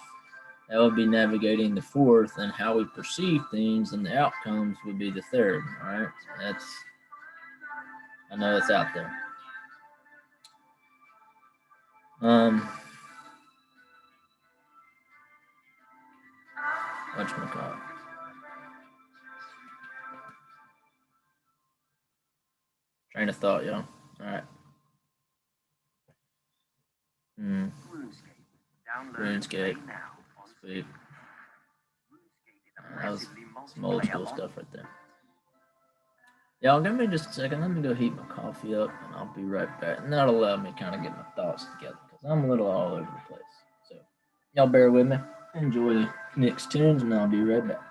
that would be navigating the fourth, and how we perceive things and the outcomes would be the third. All right, I know it's out there. Whatchamacallit? Train of thought, y'all. All right. RuneScape. Sweet. That was some old school stuff right there. Y'all, give me just a second. Let me go heat my coffee up, and I'll be right back. And that'll allow me to kind of get my thoughts together, because I'm a little all over the place. So, y'all bear with me. Enjoy the next tunes, and I'll be right back.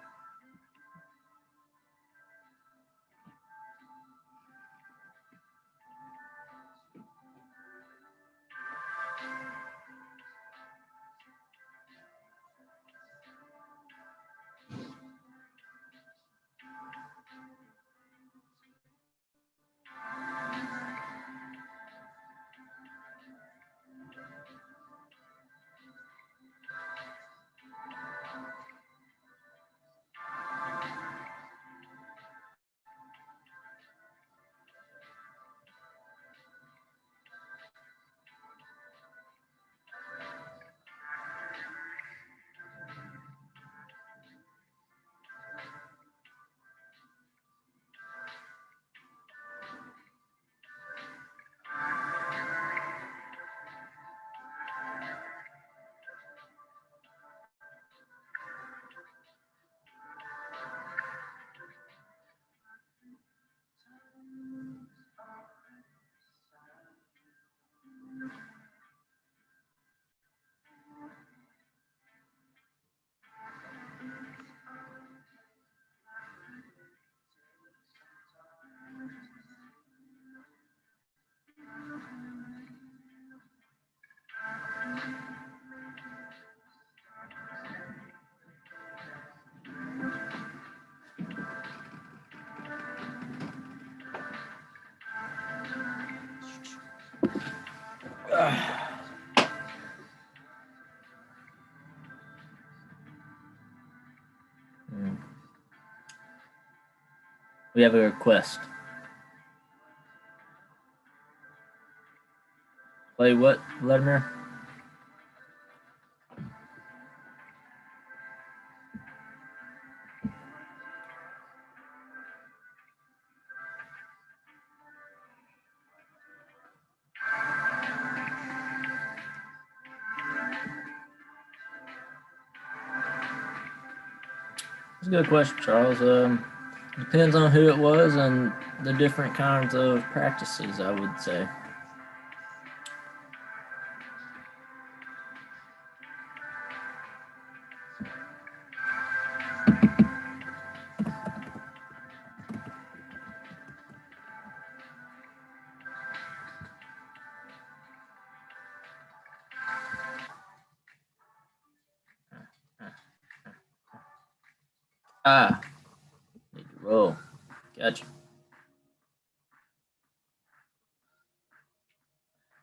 We have a request. Play what, Vladimir? a good question, Charles. Depends on who it was and the different kinds of practices, I would say. Ah, need to roll. Gotcha.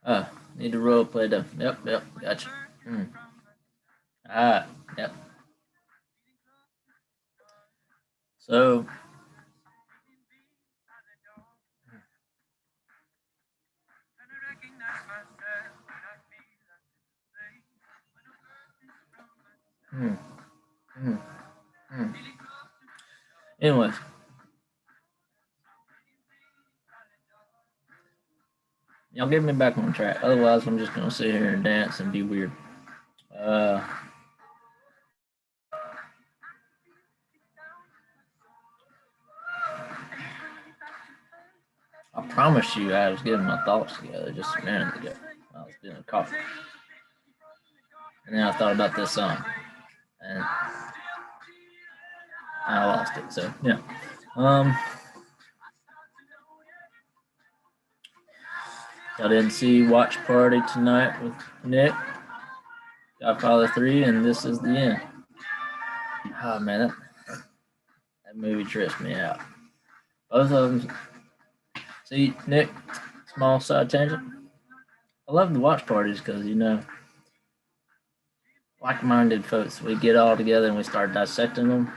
Ah, need to roll play doh. Yep, gotcha. Mm. Ah, yep. So, hmm, hmm, hmm. Anyways, y'all get me back on track. Otherwise, I'm just gonna sit here and dance and be weird. Uh, I promise you, I was getting my thoughts together just a minute ago. I was doing coffee, and then I thought about this song, and I lost it. So yeah. Um, y'all didn't see Watch Party tonight with Nick, Godfather 3, and this is the end. Oh man, that movie trips me out. Both of them. See, Nick, small side tangent. I love the watch parties because, like-minded folks, we get all together and we start dissecting them,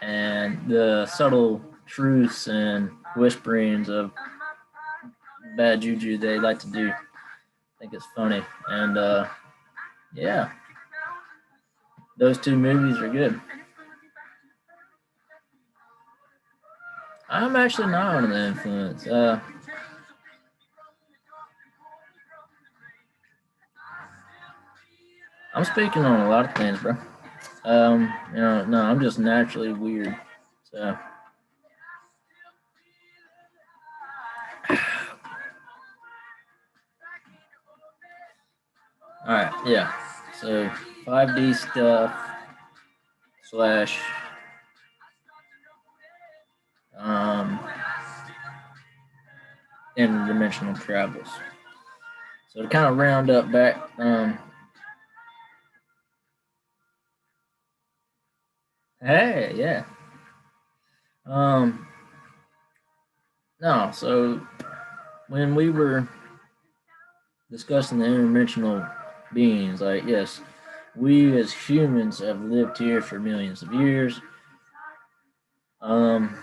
and the subtle truths and whisperings of bad juju they like to do. I think it's funny, and yeah, those two movies are good. I'm actually not under the influence. I'm speaking on a lot of things, bro. No, I'm just naturally weird. So, all right, yeah. So 5D stuff slash um, interdimensional travels. So to kind of round up back, hey, yeah. Um, no, so when we were discussing the interdimensional beings, like, yes, we as humans have lived here for millions of years. Um,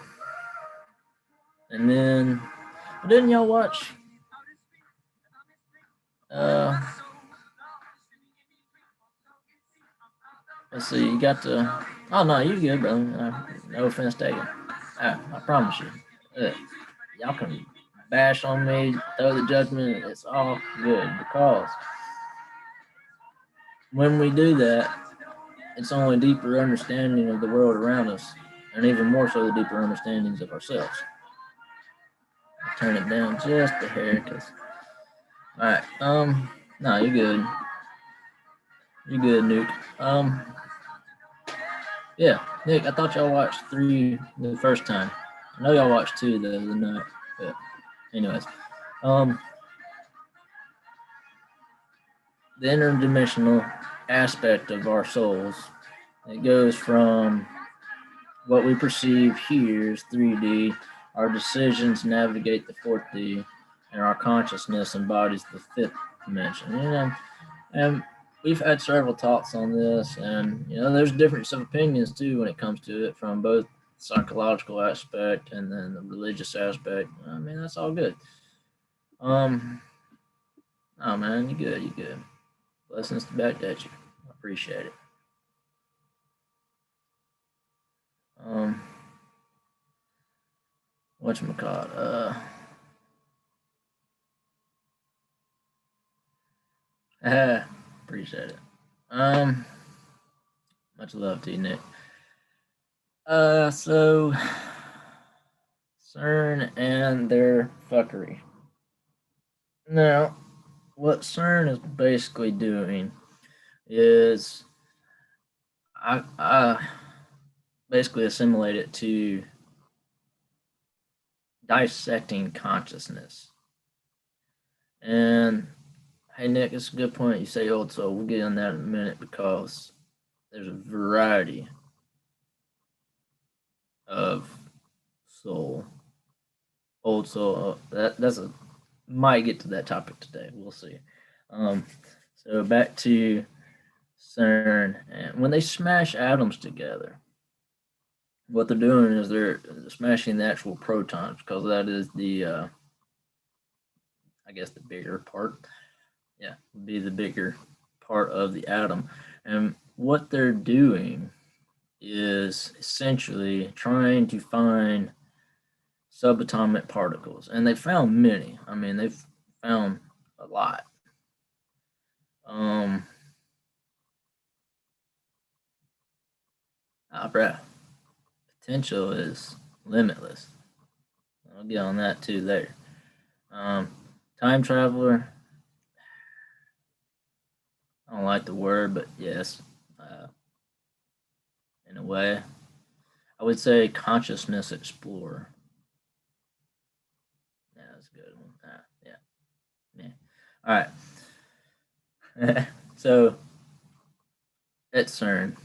and then, didn't y'all watch? Uh, let's see, you got the. Oh no, you good, bro. No offense taken. I promise you. Y'all can bash on me, throw the judgment. It's all good because when we do that, it's only a deeper understanding of the world around us, and even more so the deeper understandings of ourselves. I'll turn it down just a hair, cause all right. No, you're good. You're good, Nuke. Yeah, Nick. I thought y'all watched 3 the first time. I know y'all watched 2 the other night, but anyways, um, the interdimensional aspect of our souls. It goes from what we perceive here is 3D, our decisions navigate the 4D, and our consciousness embodies the 5th dimension. And we've had several talks on this, and there's difference of opinions too when it comes to it from both psychological aspect and then the religious aspect. I mean, that's all good. Oh man, you good, you good. Blessings back at you. I appreciate it. Um, whatchamacallit? Appreciate it. Um, much love to you, Nick. So CERN and their fuckery. Now, what CERN is basically doing is I basically assimilate it to dissecting consciousness. And hey, Nick, it's a good point you say old soul. We'll get on that in a minute because there's a variety of soul. Old soul. That's a might get to that topic today. We'll see. Um, so back to CERN, and when they smash atoms together, what they're doing is they're smashing the actual protons because that is the, I guess, the bigger part. Yeah, would be the bigger part of the atom. And what they're doing is essentially trying to find subatomic particles. And they found many. I mean, they've found a lot. Um, Opera potential is limitless. I'll get on that too later. Um, Time traveler. I don't like the word, but yes, in a way, I would say consciousness explorer. Yeah, that's a good one. Yeah. All right. So at CERN,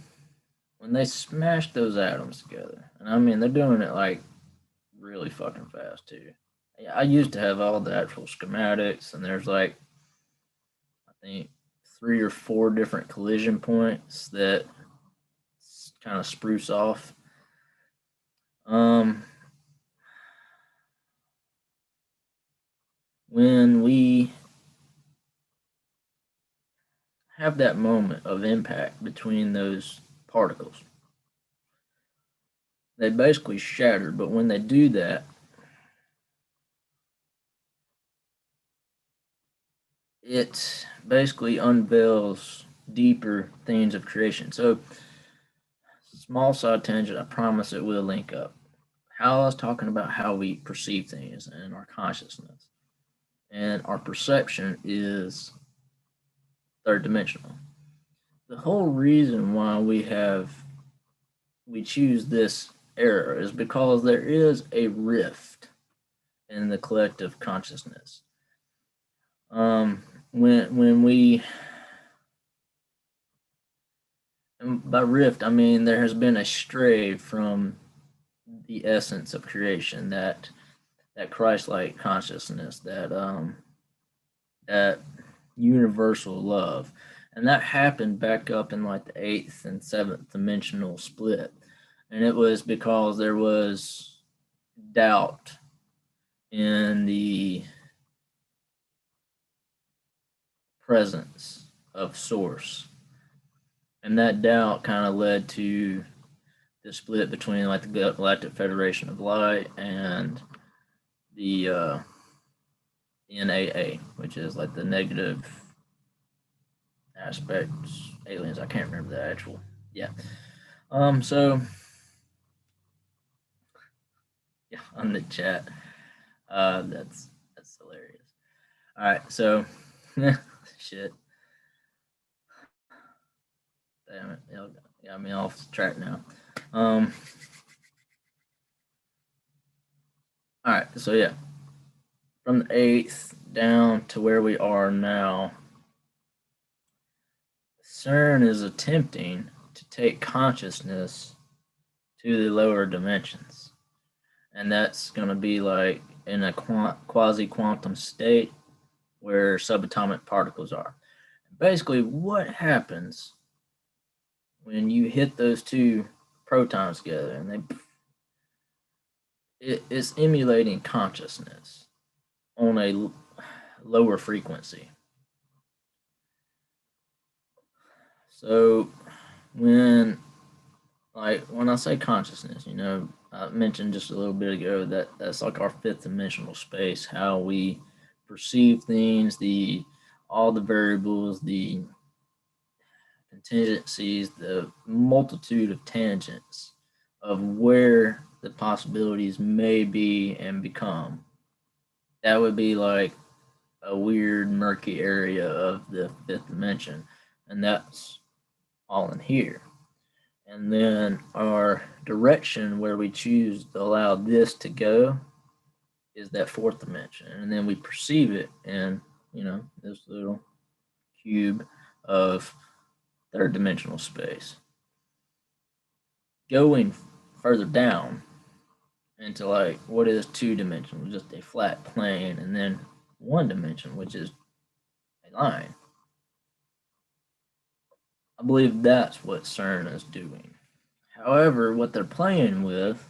when they smash those atoms together, and I mean they're doing it like really fucking fast too. Yeah, I used to have all the actual schematics, and there's like I think 3 or 4 different collision points that kind of spruce off. Um, when we have that moment of impact between those particles, they basically shatter. But when they do that, it basically unveils deeper themes of creation. So, small side tangent, I promise it will link up. How I was talking about how we perceive things and our consciousness. And our perception is third dimensional. The whole reason why we choose this era is because there is a rift in the collective consciousness. When we and by rift I mean there has been a stray from the essence of creation, that Christ-like consciousness, that universal love, and that happened back up in like the eighth and seventh dimensional split, and it was because there was doubt in the presence of source, and that doubt kind of led to the split between like the Galactic Federation of Light and the NAA, which is like the negative aspects aliens. I can't remember the actual. Yeah. So yeah, on the chat. That's hilarious. All right. So shit. Damn it. Y'all got me off track now. Um. All right. So yeah, from the eighth down to where we are now, CERN is attempting to take consciousness to the lower dimensions. And that's going to be like in a quasi quantum state where subatomic particles are. Basically, what happens when you hit those two protons together and it's emulating consciousness on a lower frequency. So when when I say consciousness, I mentioned just a little bit ago that that's like our fifth dimensional space, how we perceive things, the all the variables, the contingencies, the multitude of tangents of where the possibilities may be and become. That would be like a weird, murky area of the fifth dimension, and that's all in here. And then our direction where we choose to allow this to go is that fourth dimension, and then we perceive it in this little cube of third dimensional space. Going further down into like what is two dimensional, just a flat plane, and then one dimension, which is a line. I believe that's what CERN is doing. However, what they're playing with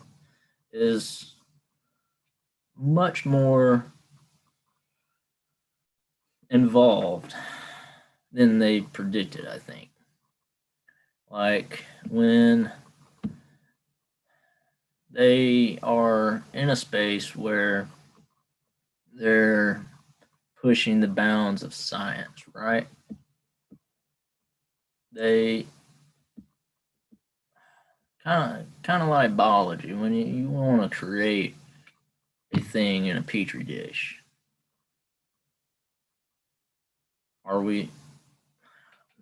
is much more involved than they predicted, I think. Like when they are in a space where they're pushing the bounds of science, right? They kind of like biology when you want to create a thing in a petri dish. Are we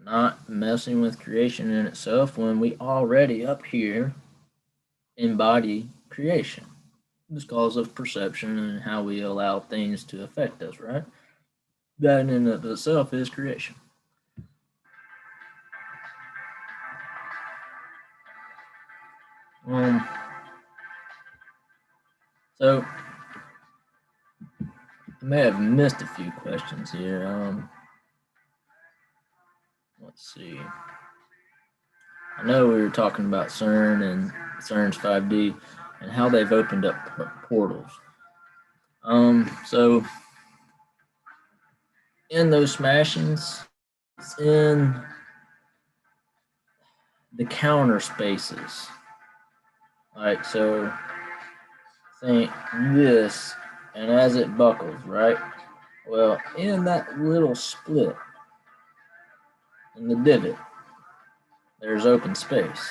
not messing with creation in itself when we already up here embody creation? It's because of perception and how we allow things to affect us, right? That in and of itself is creation. So I may have missed a few questions here. Let's see. I know we were talking about CERN and CERN's 5D and how they've opened up portals. So in those smashings, it's in the counter spaces. Like, so think this, and as it buckles, right? Well, in that little split, in the divot, there's open space.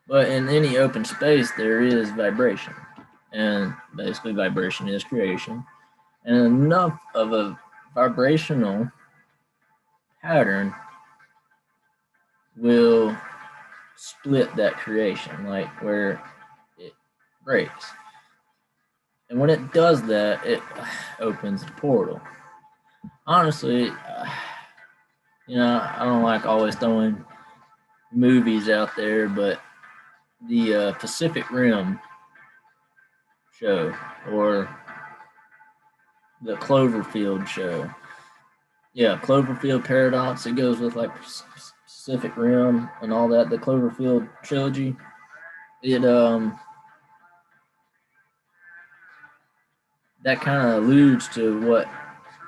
But in any open space, there is vibration. And basically, vibration is creation. And enough of a vibrational pattern will split that creation, like where it breaks. And when it does that, it opens the portal. Honestly, I don't like always throwing movies out there, but the Pacific Rim show or the Cloverfield show. Yeah, Cloverfield Paradox. It goes with like Pacific Rim and all that. The Cloverfield trilogy. It that kind of alludes to what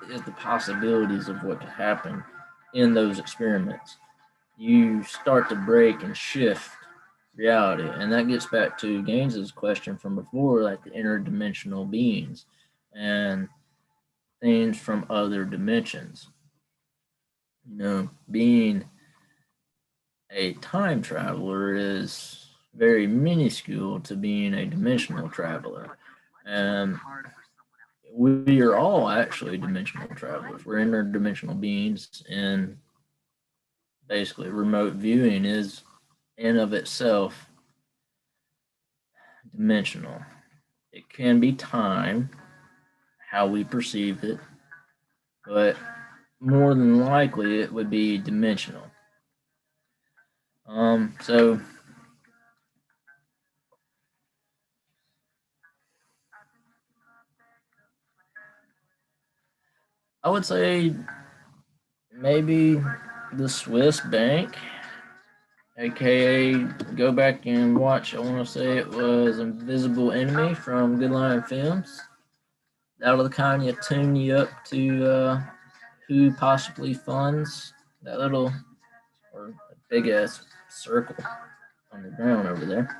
is the possibilities of what could happen in those experiments. You start to break and shift reality, and that gets back to Gaines's question from before, like the interdimensional beings and things from other dimensions. Being a time traveler is very minuscule to being a dimensional traveler. And we are all actually dimensional travelers. We're interdimensional beings, and basically remote viewing is in of itself dimensional. It can be time, how we perceive it, but more than likely it would be dimensional. So I would say maybe the Swiss bank, aka go back and watch. I want to say it was Invisible Enemy from Good Lion Films. That'll kind of tune you up to who possibly funds that little or big ass circle on the ground over there.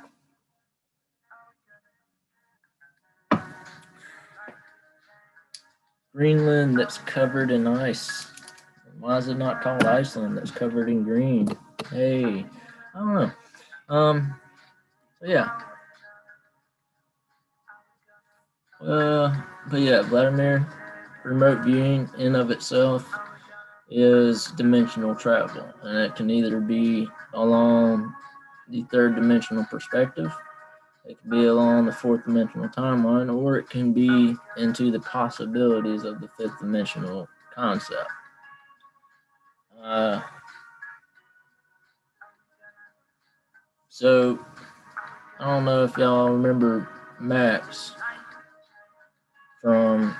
Greenland that's covered in ice. Why is it not called Iceland that's covered in green? Hey, I don't know. Yeah. But yeah, Vladimir, remote viewing in of itself is dimensional travel, and it can either be along the third dimensional perspective, it can be along the fourth dimensional timeline, or it can be into the possibilities of the fifth dimensional concept. Uh, so I don't know if y'all remember Max from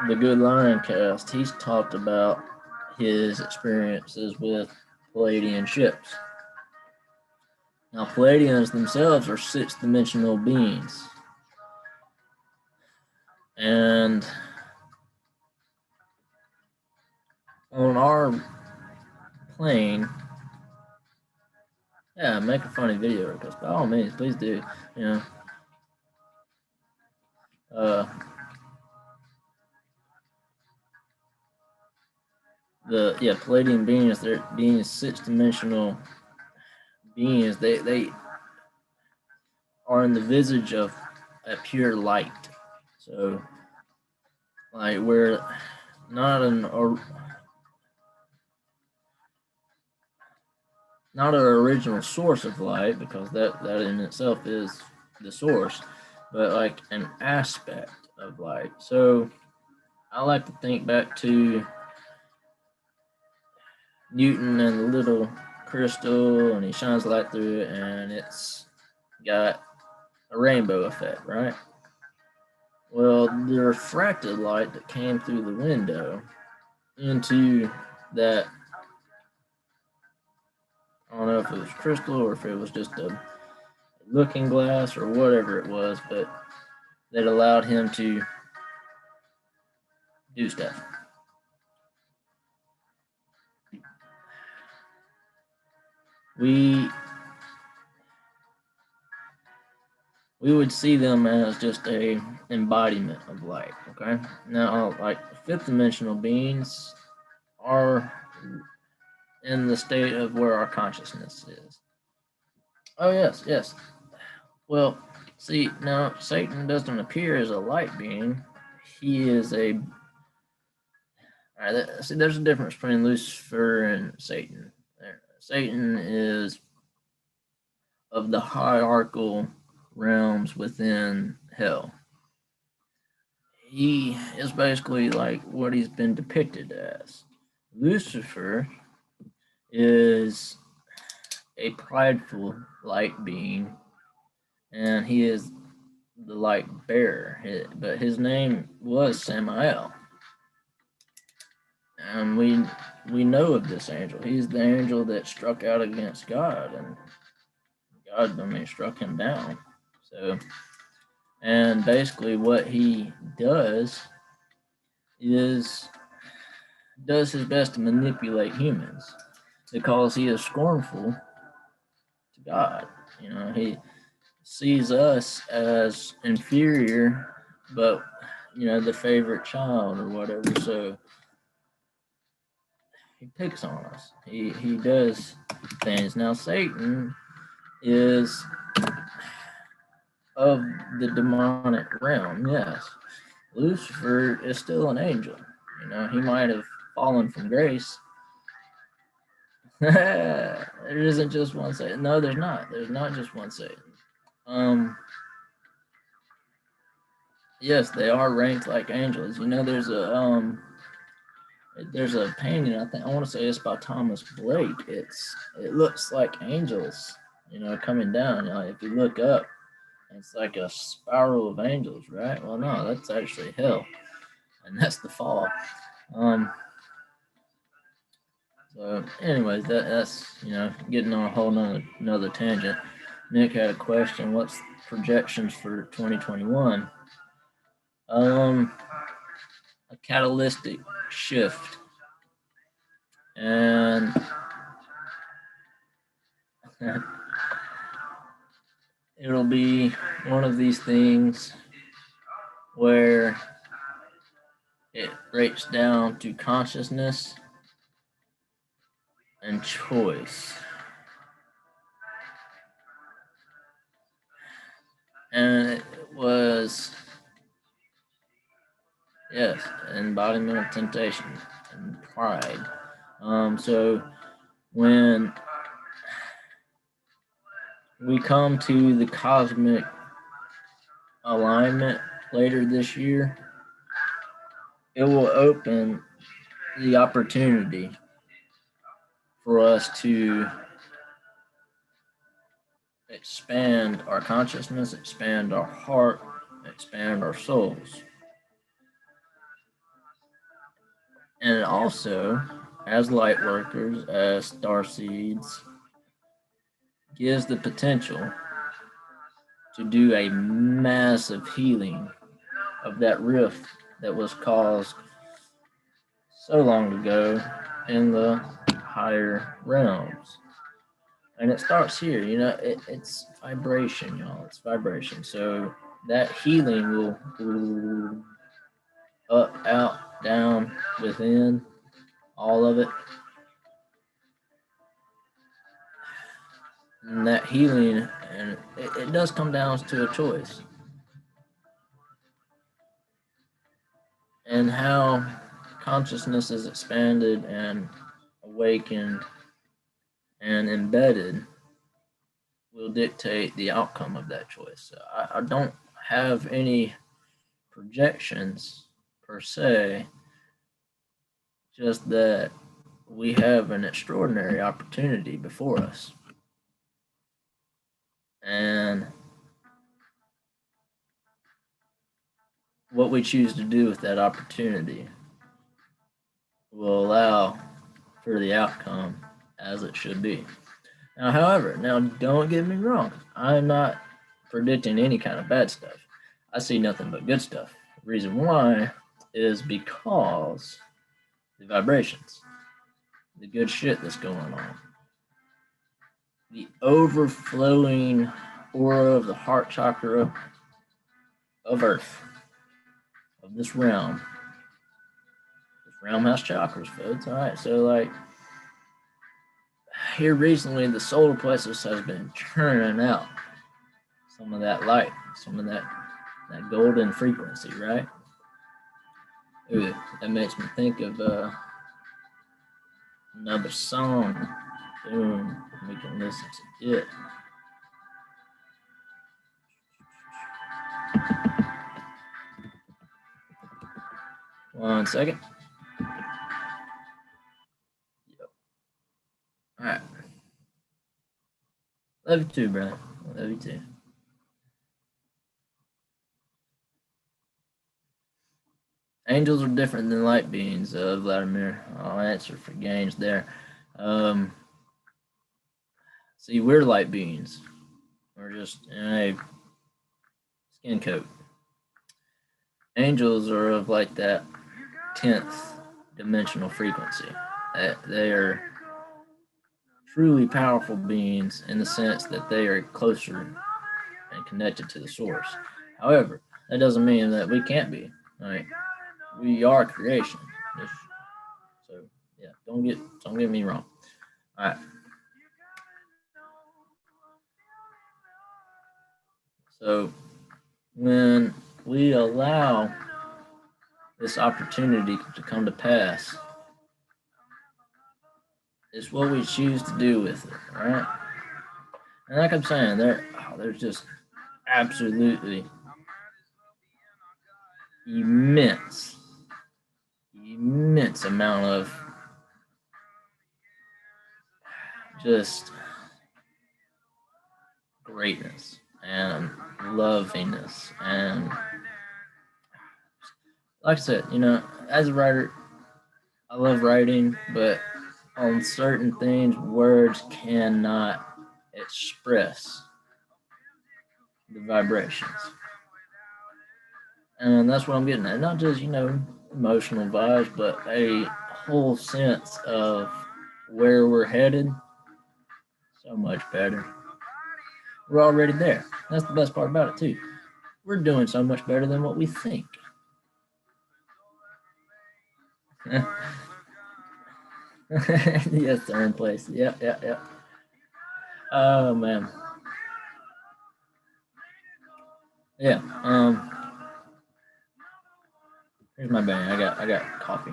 the Good Lion cast. He's talked about his experiences with Palladian ships. Now, Palladians themselves are sixth dimensional beings. And on our plane, yeah, make a funny video because by all means, please do. You know, uh, the Palladian beings, they're being sixth dimensional beings. They are in the visage of a pure light. So, like, we're not not an original source of light, because that in itself is the source, but like an aspect of light. So I like to think back to Newton and the little crystal, and he shines light through it, and it's got a rainbow effect, right? Well, the refracted light that came through the window into that, I don't know if it was crystal or if it was just a looking glass or whatever it was, but that allowed him to do stuff. We would see them as just a embodiment of light. Okay, now like fifth dimensional beings are in the state of where our consciousness is. Oh yes, yes. Well, see, now Satan doesn't appear as a light being. He is a. See, there's a difference between Lucifer and Satan. Satan is of the hierarchical realms within hell. He is basically like what he's been depicted as. Lucifer is a prideful light being, and he is the light bearer. But his name was Samael, and we know of this angel. He's the angel that struck out against God, and God, I mean, struck him down. So, and basically, what he does is does his best to manipulate humans because he is scornful to God. You know, he sees us as inferior, but you know, the favorite child or whatever. So he picks on us. He does things. Now Satan is of the demonic realm, yes. Lucifer is still an angel. You know, he might have fallen from grace. There isn't just one Satan. No, there's not. There's not just one Satan. Yes, they are ranked like angels. You know, there's a painting. I want to say it's by Thomas Blake. It looks like angels. You know, coming down. You know, if you look up, it's like a spiral of angels, right? Well, no, that's actually hell, and that's the fall. So, anyways, that's you know getting on a whole another tangent. Nick had a question. What's projections for 2021? A catalytic shift, and it'll be one of these things where it breaks down to consciousness and choice. And it was, yes, embodiment of temptation and pride. So when we come to the cosmic alignment later this year, it will open the opportunity for us to expand our consciousness, expand our heart, expand our souls. And also, as light workers, as star seeds, gives the potential to do a massive healing of that rift that was caused so long ago in the higher realms. And it starts here, it's vibration, y'all. It's vibration. So that healing will up, out, down, within, all of it. And that healing, and it does come down to a choice. And how consciousness is expanded and awakened and embedded will dictate the outcome of that choice. So I don't have any projections per se, just that we have an extraordinary opportunity before us. And what we choose to do with that opportunity will allow for the outcome as it should be. Now, however, don't get me wrong. I'm not predicting any kind of bad stuff. I see nothing but good stuff. The reason why is because the vibrations, the good shit that's going on, the overflowing aura of the heart chakra of Earth, of this realm. This realm has chakras, folks. All right, so like here recently, the solar plexus has been churning out some of that light, some of that golden frequency, right? Ooh, that makes me think of another song. Boom, we can listen to it. One second. Yep. All right. Love you too, brother. Love you too. Angels are different than light beings, Vladimir. I'll answer for Gaines there. See, we're light beings. We're just in a skin coat. Angels are of like that 10th dimensional frequency. They are truly powerful beings in the sense that they are closer and connected to the source. However, that doesn't mean that we can't be. Right? We are creation. So yeah, don't get me wrong. All right. So when we allow this opportunity to come to pass, it's what we choose to do with it, right? And like I'm saying, there's just absolutely immense amount of just greatness and lovingness. And like I said, as a writer, I love writing, but on certain things, words cannot express the vibrations. And that's what I'm getting at. Not just, emotional vibes, but a whole sense of where we're headed. So much better. We're already there. That's the best part about it, too. We're doing so much better than what we think. Yes, they're in place. Yep. Oh, man. Yeah. Here's my bang. I got coffee.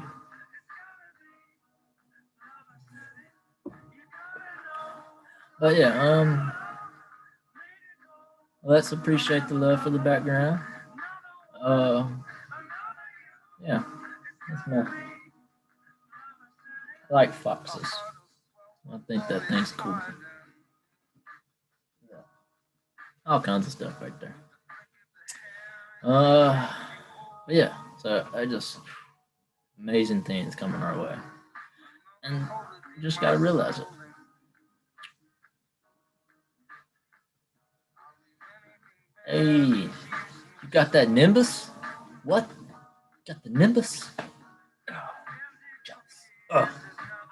But yeah, let's appreciate the love for the background. Yeah, that's my, I like foxes. I think that thing's cool. Yeah. All kinds of stuff right there. But yeah, so I just amazing things coming our way, and you just gotta realize it. Hey, you got that Nimbus? What? Got the Nimbus? Oh, jealous. Oh,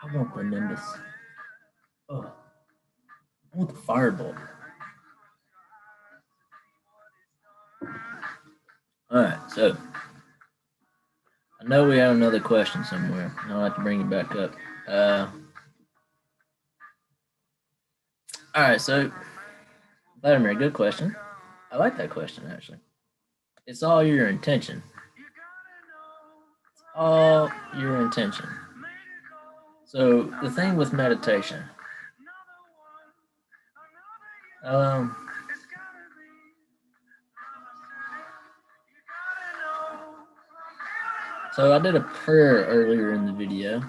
I want the Nimbus. Oh, I want the Firebolt. Alright, so I know we have another question somewhere. I'll have to bring it back up. Alright, so Vladimir, good question. I like that question actually. It's all your intention. It's all your intention. So the thing with meditation, um, so I did a prayer earlier in the video,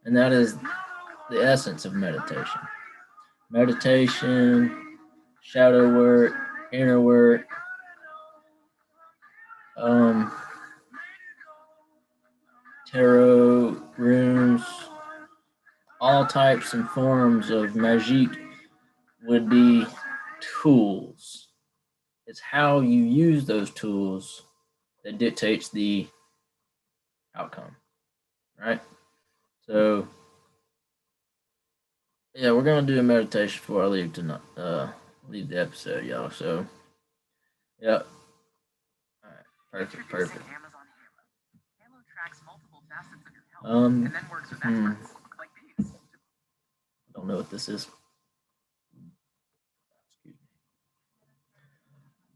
and that is the essence of meditation. Meditation, shadow work, inner work, tarot, runes, all types and forms of magic would be tools. It's how you use those tools that dictates the outcome, right? So, yeah, we're gonna do a meditation before I leave tonight. Leave the episode, y'all. So, yeah. All right, perfect, perfect. And then works with experts like these. I don't know what this is.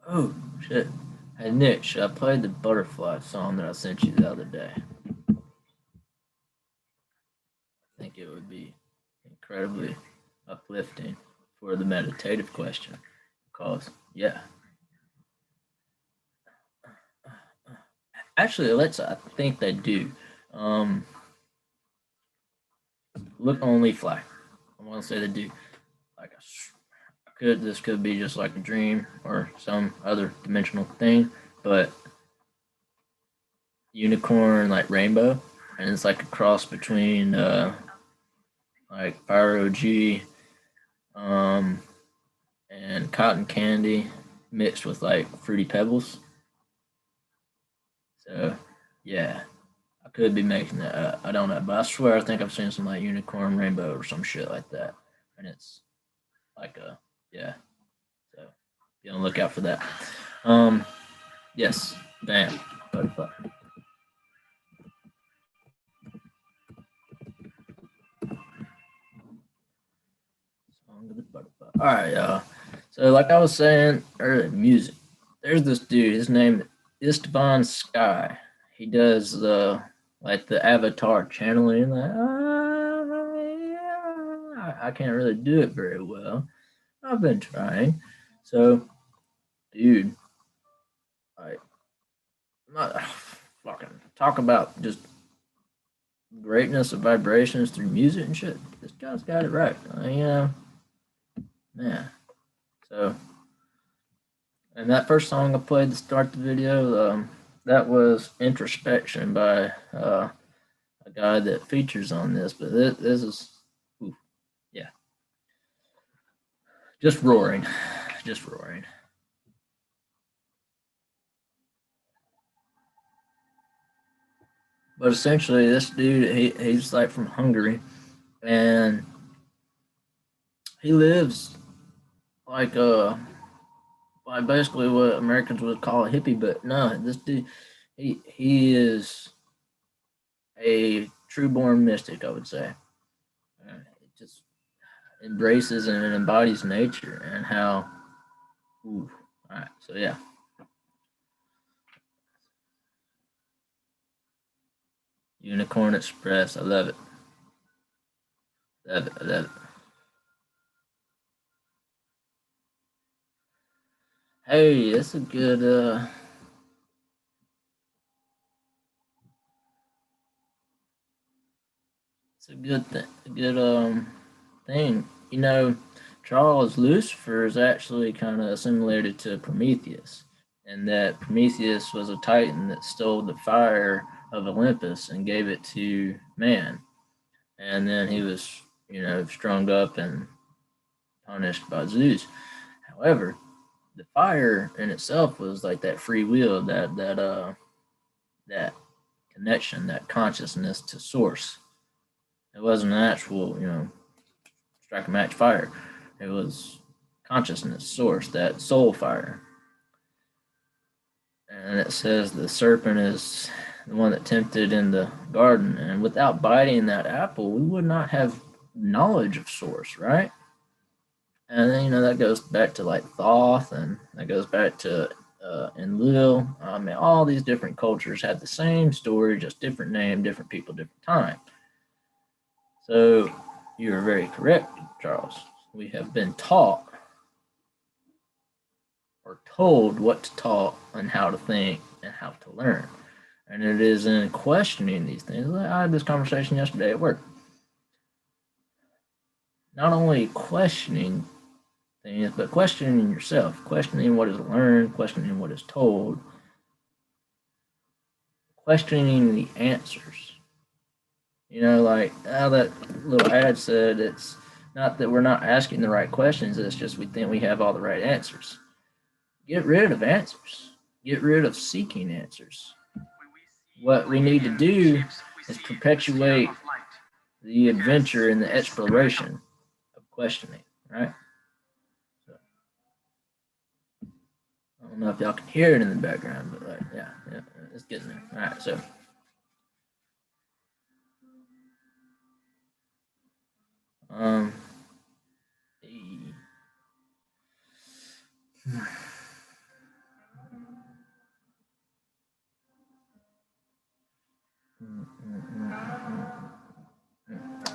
Oh shit! Hey Nick, should I play the butterfly song that I sent you the other day? I think it would be incredibly uplifting for the meditative question. Because yeah, actually, let's. I think they do. Um, Look only fly. I want to say they do. Like this could be just like a dream or some other dimensional thing, but unicorn like rainbow, and it's like a cross between like Pyro G, and cotton candy mixed with like fruity pebbles. So yeah, I could be making that up. I don't know, but I swear I think I've seen some like unicorn rainbow or some shit like that, and it's like a yeah. So be on the lookout for that. Yes, bam, butterfly. Song of the butterfly. All right, y'all. So like I was saying earlier, music. There's this dude. His name is Istvan Sky. He does the like the Avatar channeling. Like, I can't really do it very well. I've been trying. So, dude, like, not fucking talk about just greatness of vibrations through music and shit. This guy's got it right. Man. So, and that first song I played to start the video, that was Introspection by a guy that features on this. But this is, ooh, yeah, just roaring, just roaring. But essentially, this dude, he's like from Hungary, and he lives like like basically what Americans would call a hippie. But no, this dude, he is a true born mystic, I would say. It just embraces and embodies nature and how, ooh, All right, so yeah. Unicorn Express, I love it. Love it, I love it. Hey, that's a good it's a good thing, a good thing. You know, Charles Lucifer is actually kind of assimilated to Prometheus, and that Prometheus was a titan that stole the fire of Olympus and gave it to man, and then he was, strung up and punished by Zeus. However, the fire in itself was like that free will, that connection, that consciousness to source. It wasn't an actual, strike a match fire. It was consciousness, source, that soul fire. And it says the serpent is the one that tempted in the garden. And without biting that apple, we would not have knowledge of source, right? And then, that goes back to like Thoth, and that goes back to Enlil. I mean, all these different cultures had the same story, just different name, different people, different time. So you are very correct, Charles. We have been taught or told what to talk and how to think and how to learn. And it is in questioning these things. I had this conversation yesterday at work. Not only questioning things, but questioning yourself, questioning what is learned, questioning what is told, questioning the answers. Like how that little ad said, it's not that we're not asking the right questions, it's just we think we have all the right answers. Get rid of answers. Get rid of seeking answers. What we need to do is perpetuate the adventure and the exploration of questioning, right? So, I don't know if y'all can hear it in the background, but yeah, it's getting there. All right, so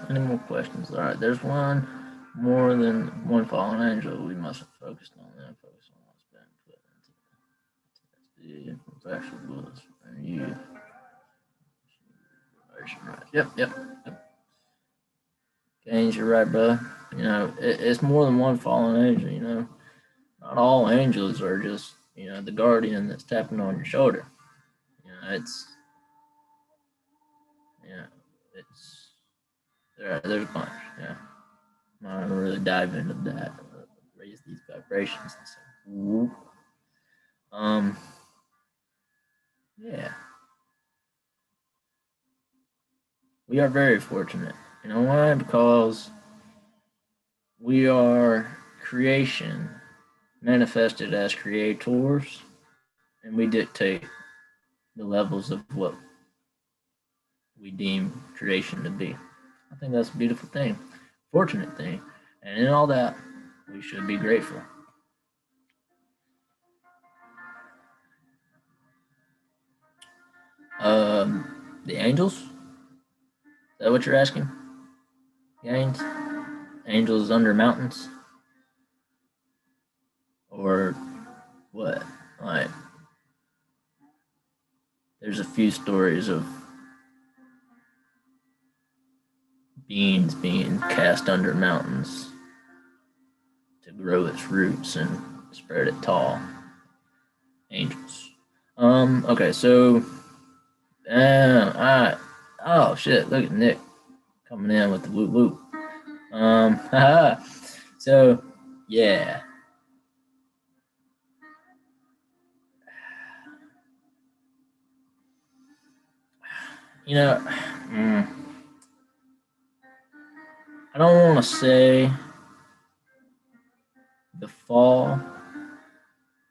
any more questions? All right, there's one more than one fallen angel. We must have focused on that. Focus on what's been put into the actual bullets. And you. Right. Yep. Gaines, you're right, bro. It's more than one fallen angel. Not all angels are just, the guardian that's tapping on your shoulder. It's, it's, there's a bunch, yeah. I'm not gonna really dive into that, raise these vibrations and stuff. Whoop. Yeah. We are very fortunate. You know why? Because we are creation manifested as creators, and we dictate the levels of what we deem creation to be. I think that's a beautiful thing, fortunate thing, and in all that, we should be grateful. The angels? Is that what you're asking? Gains? Angels under mountains? Or what? Like, there's a few stories of beings being cast under mountains to grow its roots and spread it tall. Angels. Okay, so oh shit, look at Nick coming in with the whoop whoop. So yeah. I don't want to say the fall,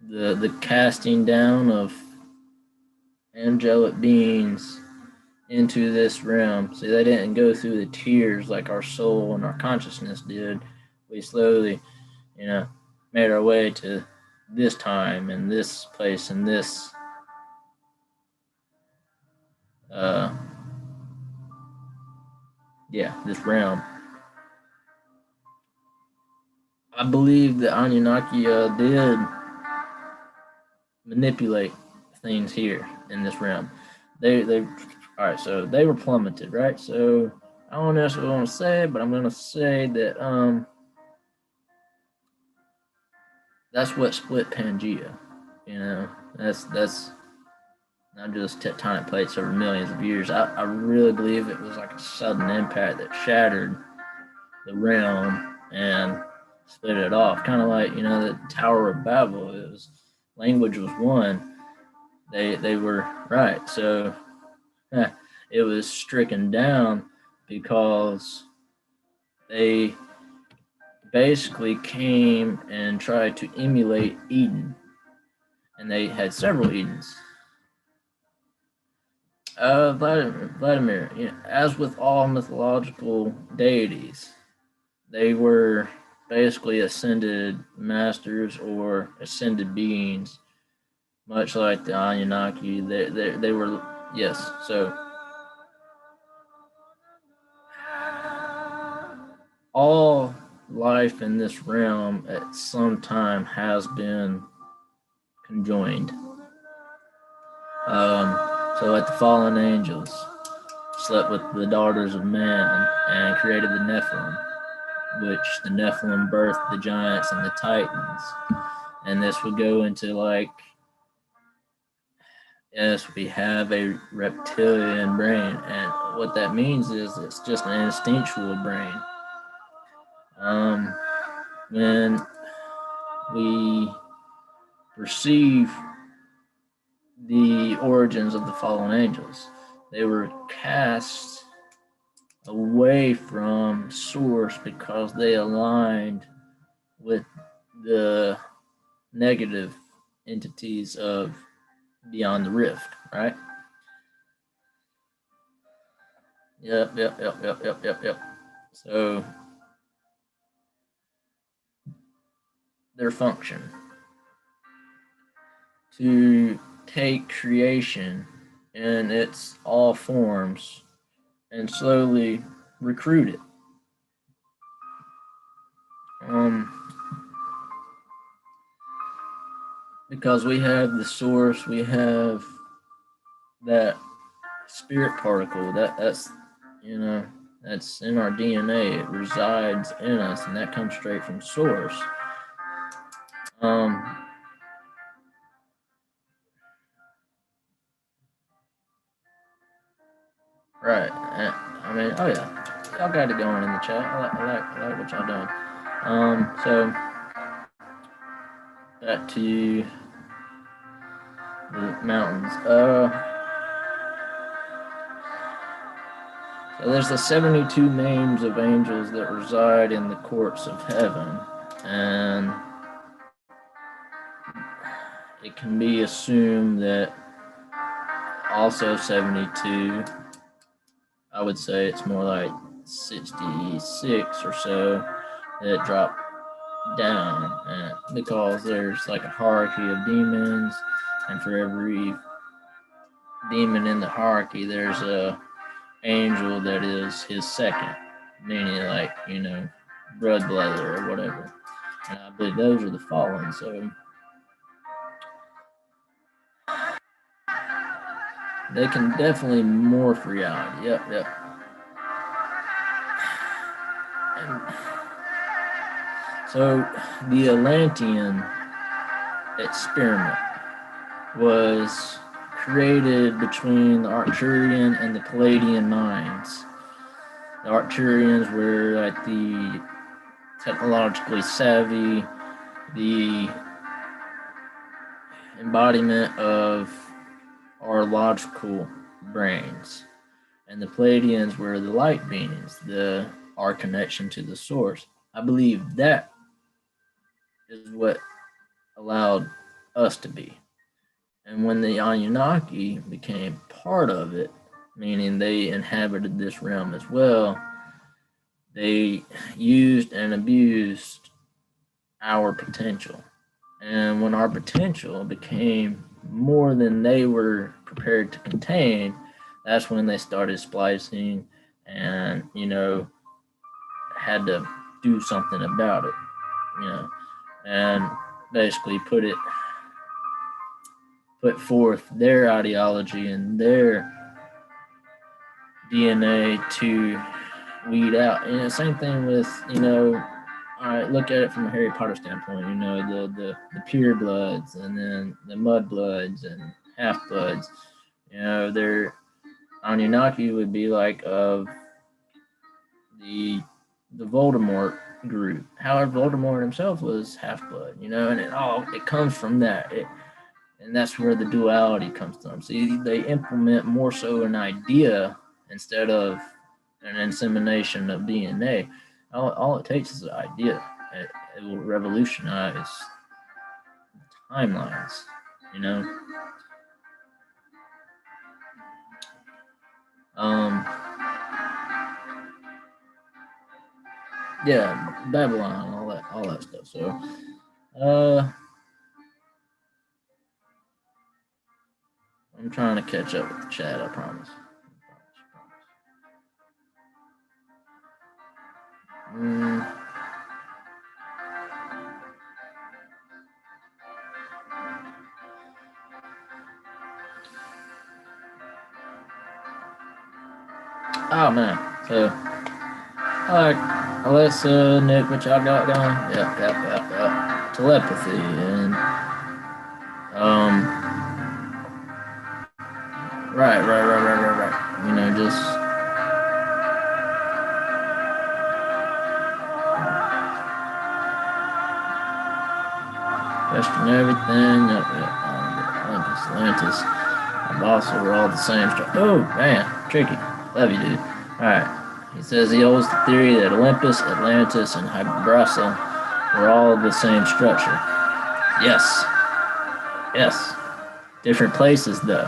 the casting down of angelic beings into this realm. See, they didn't go through the tears like our soul and our consciousness did. We slowly, made our way to this time and this place and this uh this realm. I believe the Anunnaki did manipulate things here in this realm. They all right. So they were plummeted, right? So I don't necessarily want to say it, but I'm gonna say that that's what split Pangea. You know, that's not just tectonic plates over millions of years. I really believe it was like a sudden impact that shattered the realm and split it off. Kind of like, the Tower of Babel. It was language was one. They were right. So it was stricken down because they basically came and tried to emulate Eden, and they had several Edens. Vladimir, as with all mythological deities, they were basically ascended masters or ascended beings, much like the Anunnaki. They were, yes. So all life in this realm at some time has been conjoined. So like the fallen angels slept with the daughters of man and created the Nephilim, which the Nephilim birthed the giants and the titans. And this would go into like, yes, we have a reptilian brain, and what that means is it's just an instinctual brain. When we perceive the origins of the fallen angels, they were cast away from source because they aligned with the negative entities of beyond the rift, right? Yep. So their function to take creation in its all forms and slowly recruit it. Because we have the source, we have that spirit particle that's that's in our DNA. It resides in us, and that comes straight from source. Um, right. I mean, oh yeah, y'all got it going in the chat. I like what y'all doing. So back to the mountains. So there's the 72 names of angels that reside in the courts of heaven, and it can be assumed that also 72, I would say it's more like 66 or so that drop down, because there's like a hierarchy of demons, and for every demon in the hierarchy, there's a angel that is his second, meaning like, blood brother or whatever. And I believe those are the fallen. So they can definitely morph reality. Yep. And so the Atlantean experiment was created between the Arcturian and the Palladian minds. The Arcturians were like the technologically savvy, the embodiment of our logical brains. And the Palladians were the light beings, our connection to the source. I believe that is what allowed us to be. And when the Anunnaki became part of it, meaning they inhabited this realm as well, they used and abused our potential. And when our potential became more than they were prepared to contain, that's when they started splicing and, had to do something about it, you know, and basically put forth their ideology and their DNA to weed out. And the same thing with, all right, look at it from a Harry Potter standpoint. The pure bloods and then the mud bloods and half bloods. Their Anunnaki would be like of the Voldemort group. However, Voldemort himself was half blood. And it comes from that. And that's where the duality comes from. See, they implement more so an idea instead of an insemination of DNA. All it takes is an idea. It will revolutionize timelines, you know. Um, yeah, Babylon, all that stuff. So, I'm trying to catch up with the chat. I promise. Mm. Oh man, so Alyssa, Nick, what y'all got going? Yep. Telepathy and right. Just question everything. Atlantis. My boss were all the same. Oh man, tricky. Love you, dude. All right. He says he holds the theory that Olympus, Atlantis, and Hybrasa were all the same structure. Yes. Different places though,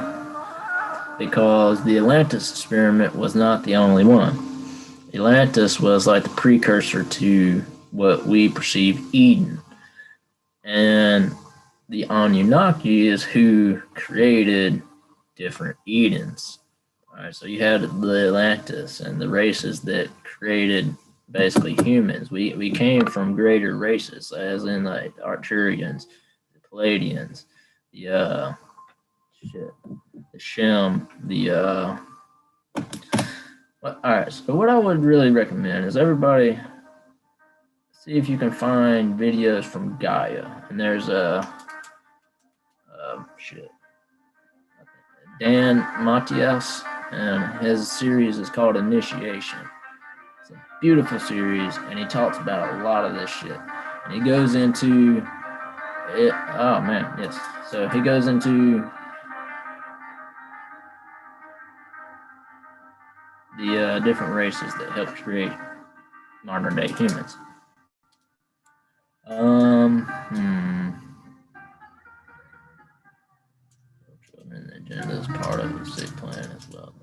because the Atlantis experiment was not the only one. Atlantis was like the precursor to what we perceive Eden. And the Anunnaki is who created different Edens. All right, so you had the Atlantis and the races that created basically humans. We came from greater races, as in like the Arcturians, the Palladians, the Shem, all right. So what I would really recommend is everybody see if you can find videos from Gaia, and there's Dan Matias, and his series is called Initiation. It's a beautiful series, and he talks about a lot of this shit. And he goes into it. Oh man, yes. So he goes into the different races that helped create modern day humans. Children agenda is part of the sick plan as well.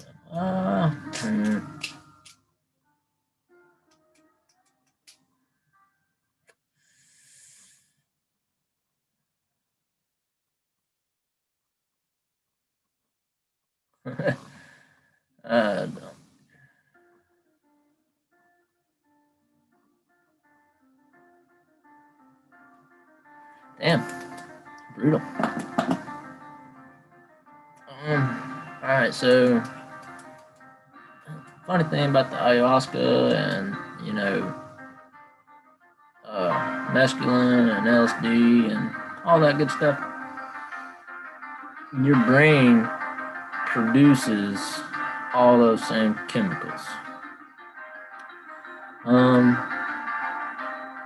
Damn, brutal. All right, so funny thing about the ayahuasca and mescaline and LSD and all that good stuff, your brain produces all those same chemicals.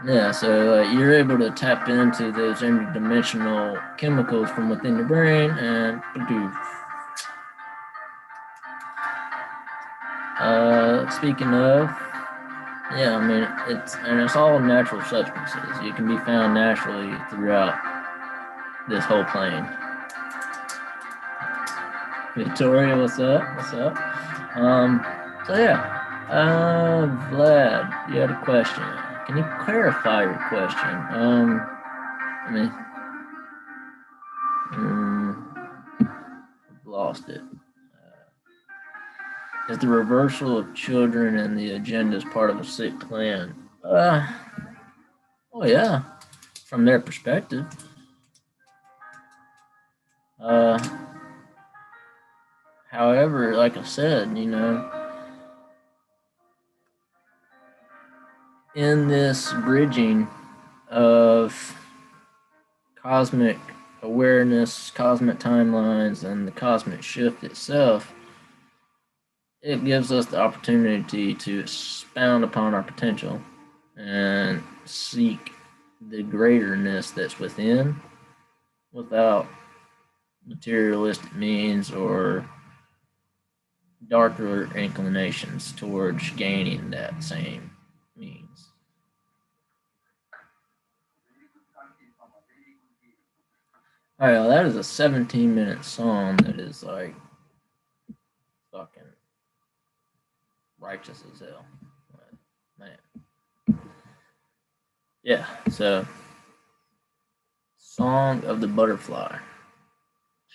Yeah, so you're able to tap into those interdimensional chemicals from within your brain and produce. Speaking of, yeah, I mean it's all natural substances. You can be found naturally throughout this whole plane. Victoria, what's up? So yeah, Vlad, you had a question. Can you clarify your question? I mean, Lost it. Is the reversal of children and the agenda is part of a sick plan? Oh yeah, from their perspective. However, like I said, in this bridging of cosmic awareness, cosmic timelines, and the cosmic shift itself, it gives us the opportunity to expound upon our potential and seek the greaterness that's within without materialistic means or darker inclinations towards gaining that same means. All right, well, that is a 17-minute song that is like fucking righteous as hell. Man. Yeah, so Song of the Butterfly.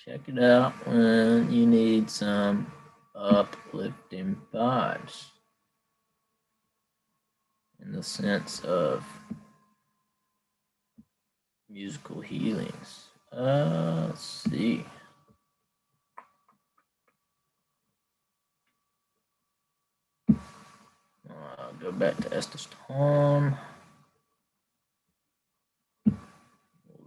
Check it out when you need some uplifting vibes in the sense of musical healings. Let's see. Go back to Estes Tom. We'll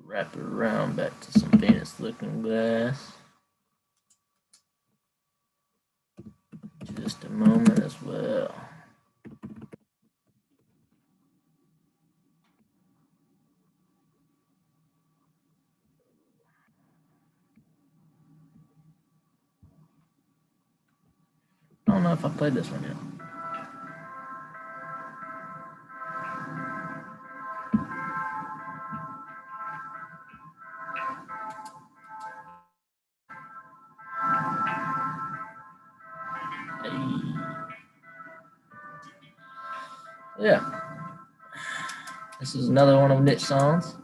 wrap it around back to some Venus Looking Glass. Just a moment as well. I don't know if I played this one yet. Yeah. This is another one of Nick's songs.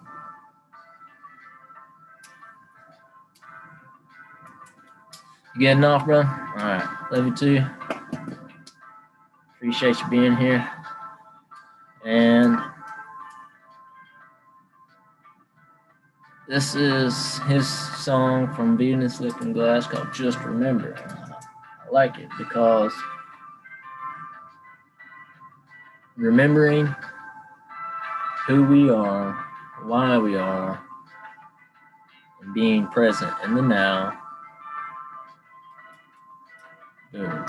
You getting off, bro? Alright. Love you too. Appreciate you being here. And this is his song from Venus Looking Glass called Just Remember. I like it because remembering who we are, why we are, and being present in the now. Boom.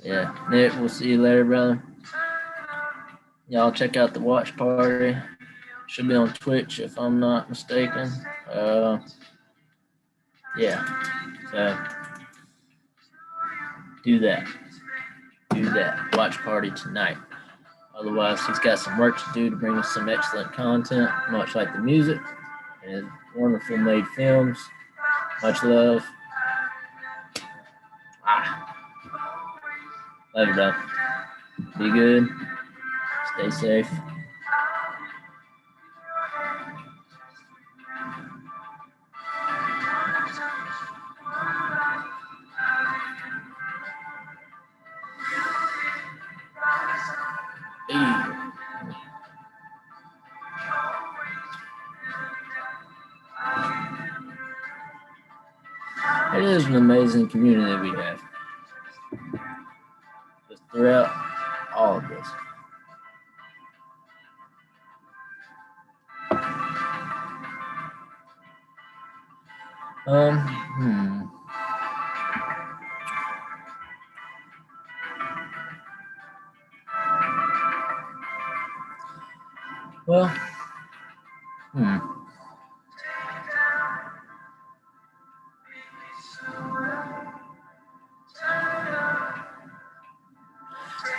Yeah, Nick, we'll see you later, brother. Y'all check out the watch party. Should be on Twitch if I'm not mistaken. Yeah, so do that. Do that. Watch party tonight. Otherwise, he's got some work to do to bring us some excellent content, much like the music and wonderful made films. Much love. Love you, bro. Be good. Stay safe. It is an amazing community we have. Just throughout all of this. Well,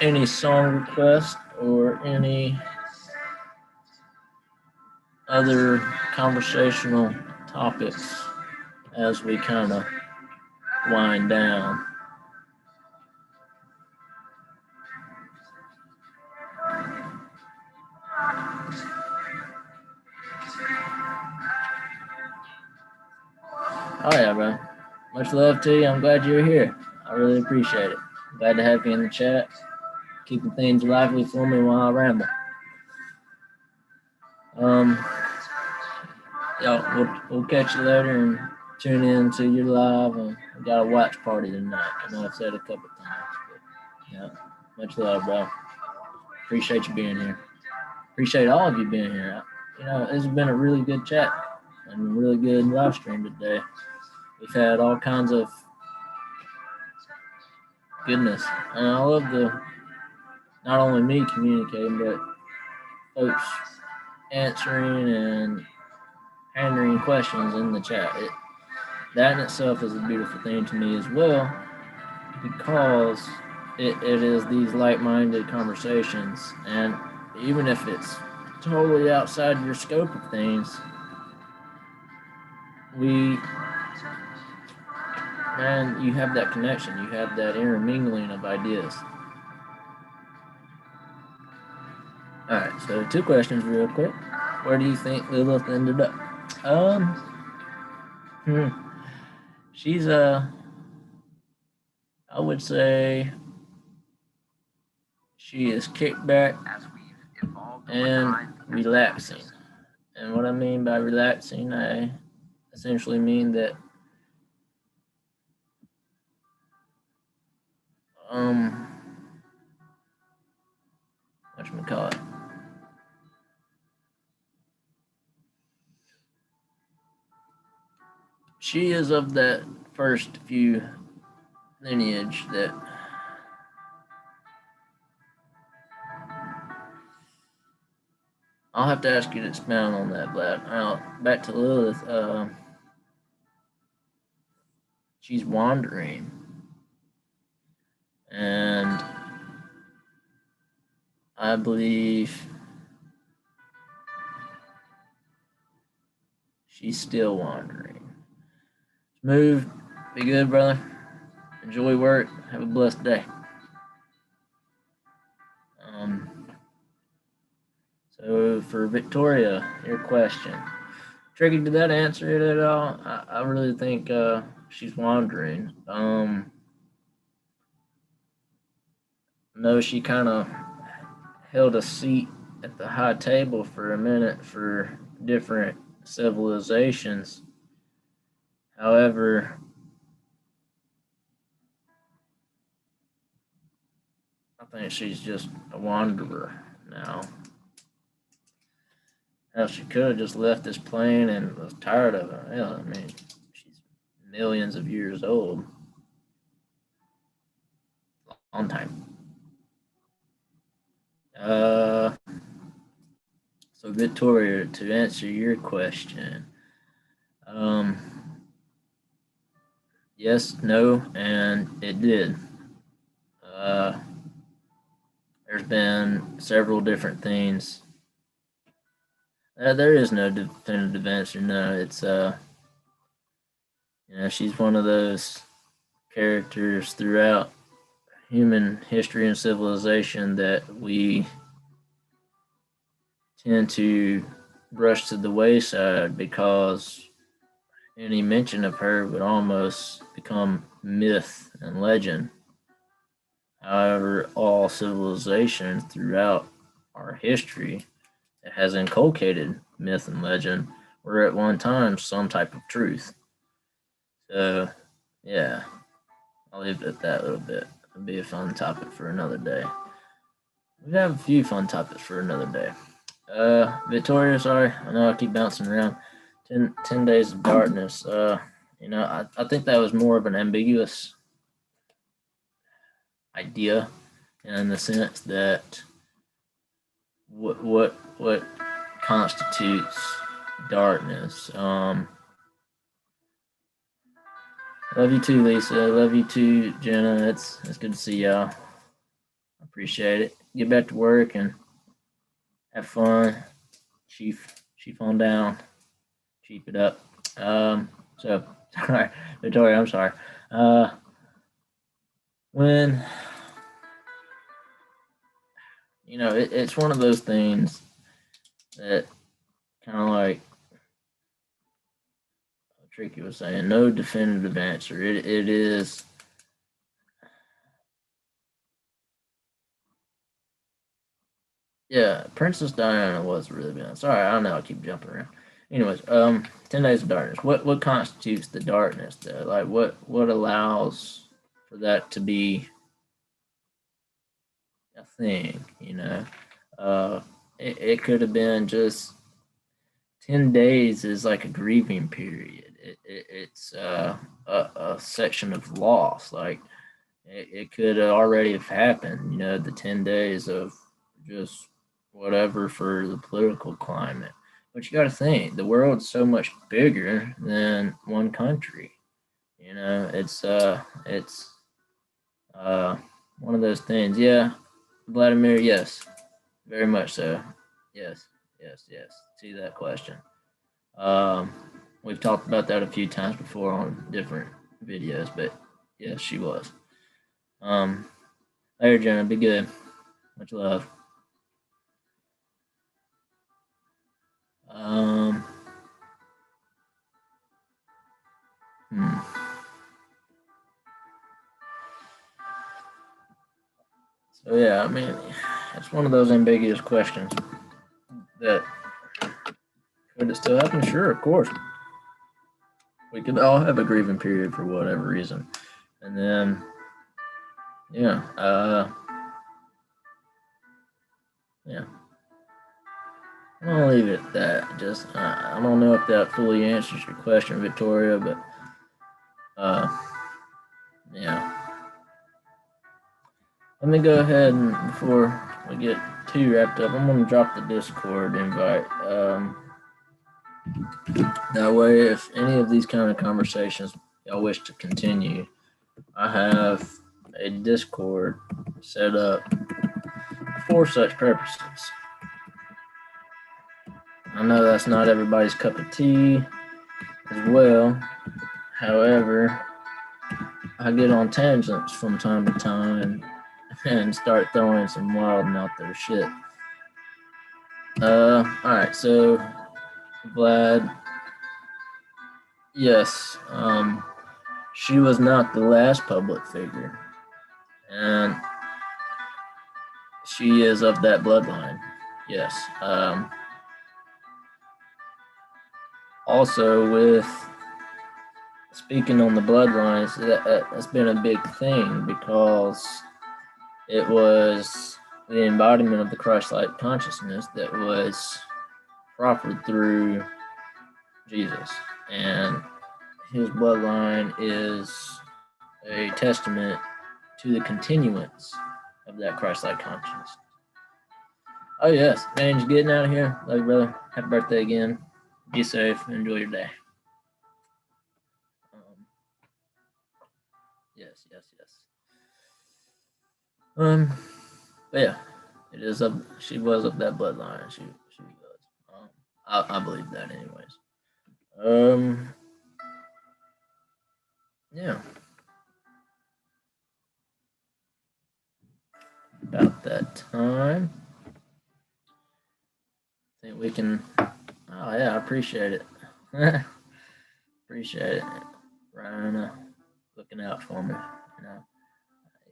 any song request or any other conversational topics as we kind of wind down? Oh yeah, bro. Much love to you. I'm glad you're here. I really appreciate it. Glad to have you in the chat. Keeping things lively for me while I ramble. Um, we'll catch you later and tune in to your live. And we got a watch party tonight. I know I've said it a couple times, but yeah, much love, bro. Appreciate you being here. Appreciate all of you being here. You know, this has been a really good chat and a really good live stream today. We've had all kinds of goodness, and I love the not only me communicating, but folks answering and answering questions in the chat. That in itself is a beautiful thing to me as well, because it is these like-minded conversations, and even if it's totally outside your scope of things, you have that connection, you have that intermingling of ideas. All right, so 2 questions real quick. Where do you think Lilith ended up? She's I would say she is kicked back and relaxing. And what I mean by relaxing, I essentially mean that whatchamacallit, she is of that first few lineage that I'll have to ask you to expound on that, Vlad. Now, back to Lilith. She's wandering, and I believe she's still wandering. Smooth. Be good, brother. Enjoy work. Have a blessed day. So for Victoria, your question. Tricky, did that answer it at all? I really think she's wandering. No, she kind of held a seat at the high table for a minute for different civilizations. However, I think she's just a wanderer now. Hell, she could have just left this plane and was tired of it. Hell, I mean, she's millions of years old. Long time. So Victoria, to answer your question, yes, no, and it did. There's been several different things. There is no definitive answer. No, it's she's one of those characters throughout human history and civilization that we tend to brush to the wayside because any mention of her would almost become myth and legend. However, all civilization throughout our history that has inculcated myth and legend were at one time some type of truth. So, yeah, I'll leave it at that a little bit. It'll be a fun topic for another day. We have a few fun topics for another day. Victoria, sorry, I know I keep bouncing around. 10 days of darkness. I think that was more of an ambiguous idea, in the sense that what constitutes darkness. Love you too, Lisa. Love you too, Jenna. It's good to see y'all. I appreciate it. Get back to work and have fun. Chief on down. Cheap it up. So sorry, Victoria, I'm sorry. When it's one of those things that kind of like, I'm Tricky was saying, no definitive answer. It is. Yeah, Princess Diana was really bad. Sorry, I don't know. I keep jumping around. Anyways, 10 Days of Darkness. What constitutes the darkness though? Like what allows for that to be a thing? Uh, it could have been just 10 days is like a grieving period. It's a section of loss. Like it could already have happened. The 10 days of just whatever for the political climate. But you got to think the world's so much bigger than one country. It's one of those things. Yeah, Vladimir. Yes, very much so. Yes, yes. See that question. Um, we've talked about that a few times before on different videos, but yes, she was. Um, Later, Jenna. Be good. Much love. Um, hmm. So yeah, I mean, it's one of those ambiguous questions that could it still happen? Sure, of course. We could all have a grieving period for whatever reason, and then yeah, yeah. I'm gonna leave it at that. Just I don't know if that fully answers your question, Victoria, but uh, yeah. Let me go ahead and before we get too wrapped up, I'm gonna drop the Discord invite. That way, if any of these kind of conversations y'all wish to continue, I have a Discord set up for such purposes. I know that's not everybody's cup of tea as well. However, I get on tangents from time to time and start throwing some wild and out there shit. Alright, so Vlad, yes, she was not the last public figure, and she is of that bloodline. Yes. Also, with speaking on the bloodlines, that's been a big thing because it was the embodiment of the Christ-like consciousness that was proffered through Jesus, and his bloodline is a testament to the continuance of that Christ-like consciousness. Oh yes, man, just getting out of here. Love you, brother. Happy birthday again. Be safe. Enjoy your day. Yes. But yeah, it is up. She was of that bloodline. She was. I believe that, anyways. Yeah. About that time. I think we can. Oh yeah, I appreciate it. Appreciate it, Ryan. Looking out for me.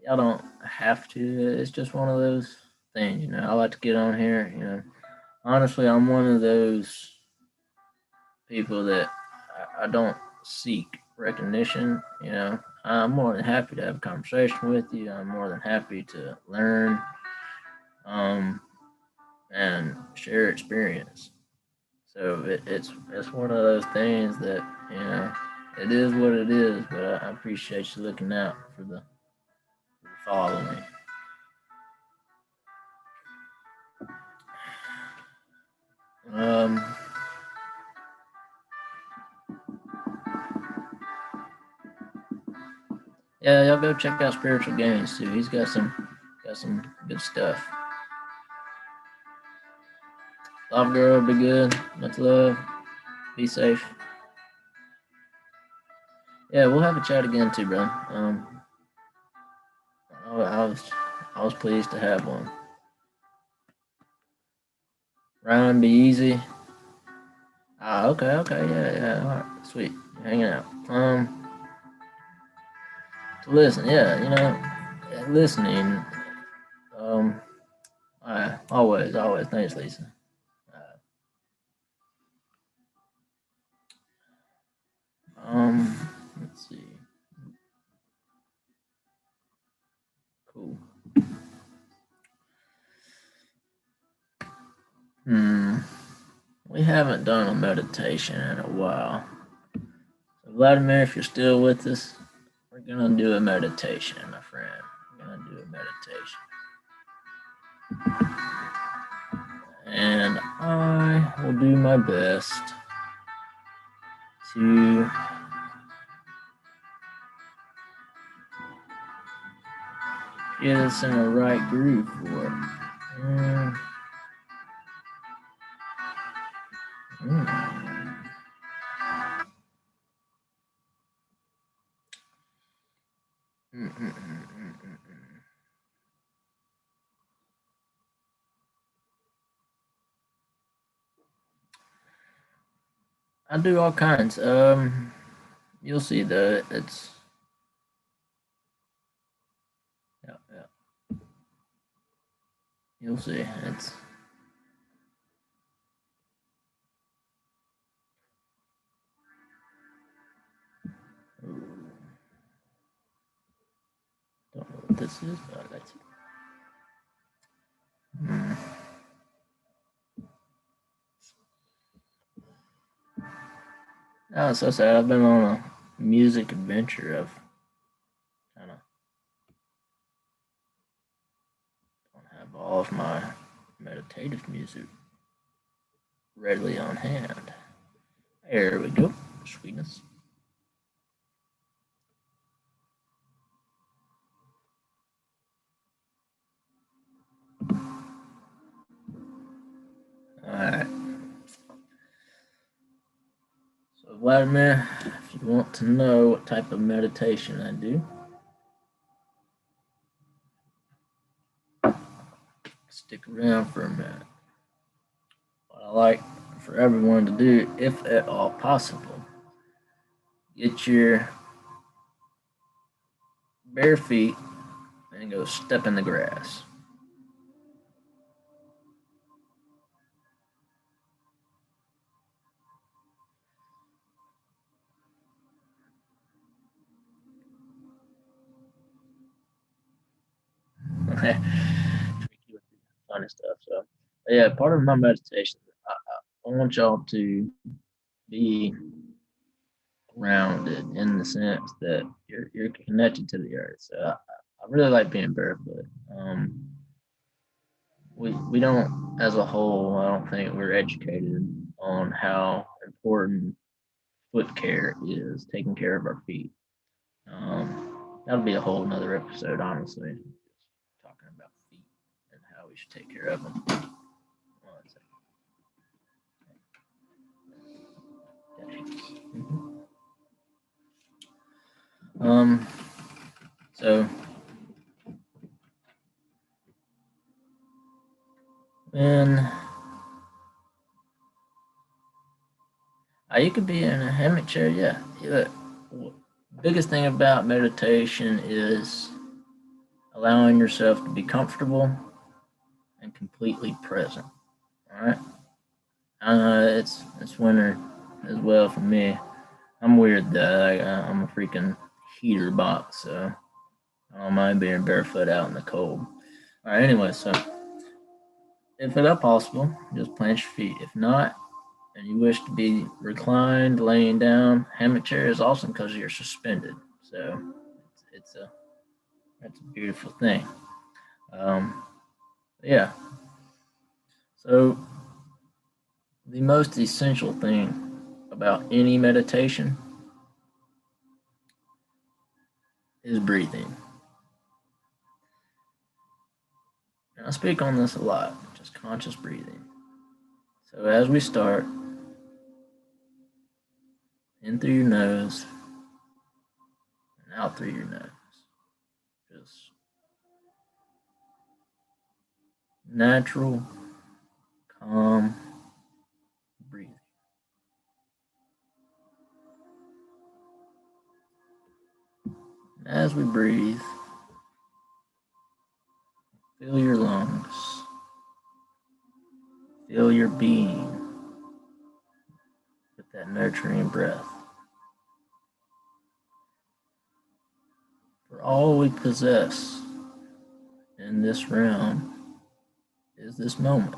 Y'all don't have to. It's just one of those things. I like to get on here. Honestly, I'm one of those people that I don't seek recognition. I'm more than happy to have a conversation with you. I'm more than happy to learn, and share experience. So it's one of those things that it is what it is. But I appreciate you looking out for the following. Yeah, y'all go check out Spiritual Gains too. He's got some good stuff. Love girl, be good. Much love. Be safe. Yeah, we'll have a chat again too, bro. I was pleased to have one. Ryan, be easy. Ah, okay, yeah. All right, sweet. You're hanging out. To listen, yeah, listening. Um, always. Thanks, Lisa. Uh, let's see. Cool. Hmm. We haven't done a meditation in a while. So Vladimir, if you're still with us, we're gonna do a meditation, my friend. We're gonna do a meditation. And I will do my best to get us in the right groove for it. Mm, mm. I do all kinds. You'll see though. It's yeah. You'll see. It's ooh, don't know what this is, but that's it. Mm. Oh, it's so sad. I've been on a music adventure. I've kind of don't have all of my meditative music readily on hand. There we go. Sweetness. All right. So, Vladimir, if you want to know what type of meditation I do, stick around for a minute. What I like for everyone to do, if at all possible, get your bare feet and go step in the grass. Tricky with the funny stuff. So, yeah, part of my meditation, I want y'all to be grounded in the sense that you're connected to the earth. So, I really like being barefoot. We don't, as a whole, I don't think we're educated on how important foot care is, taking care of our feet. That'll be a whole nother episode, honestly, just talking about feet and how we should take care of them. Mhm. Um, so when you could be in a hammock chair, yeah. Look, biggest thing about meditation is allowing yourself to be comfortable and completely present. All right. It's winter as well for me. I'm weird though. I'm a freaking heater box, so I don't mind being barefoot out in the cold. All right. Anyway, so if at all possible, just plant your feet. If not, and you wish to be reclined, laying down, hammock chair is awesome because you're suspended. So it's a that's a beautiful thing. Um, yeah. So the most essential thing about any meditation is breathing. And I speak on this a lot, just conscious breathing. So as we start, in through your nose and out through your nose. Just natural, calm breathing. And as we breathe, fill your lungs, fill your being with that nurturing breath. For all we possess in this realm is this moment,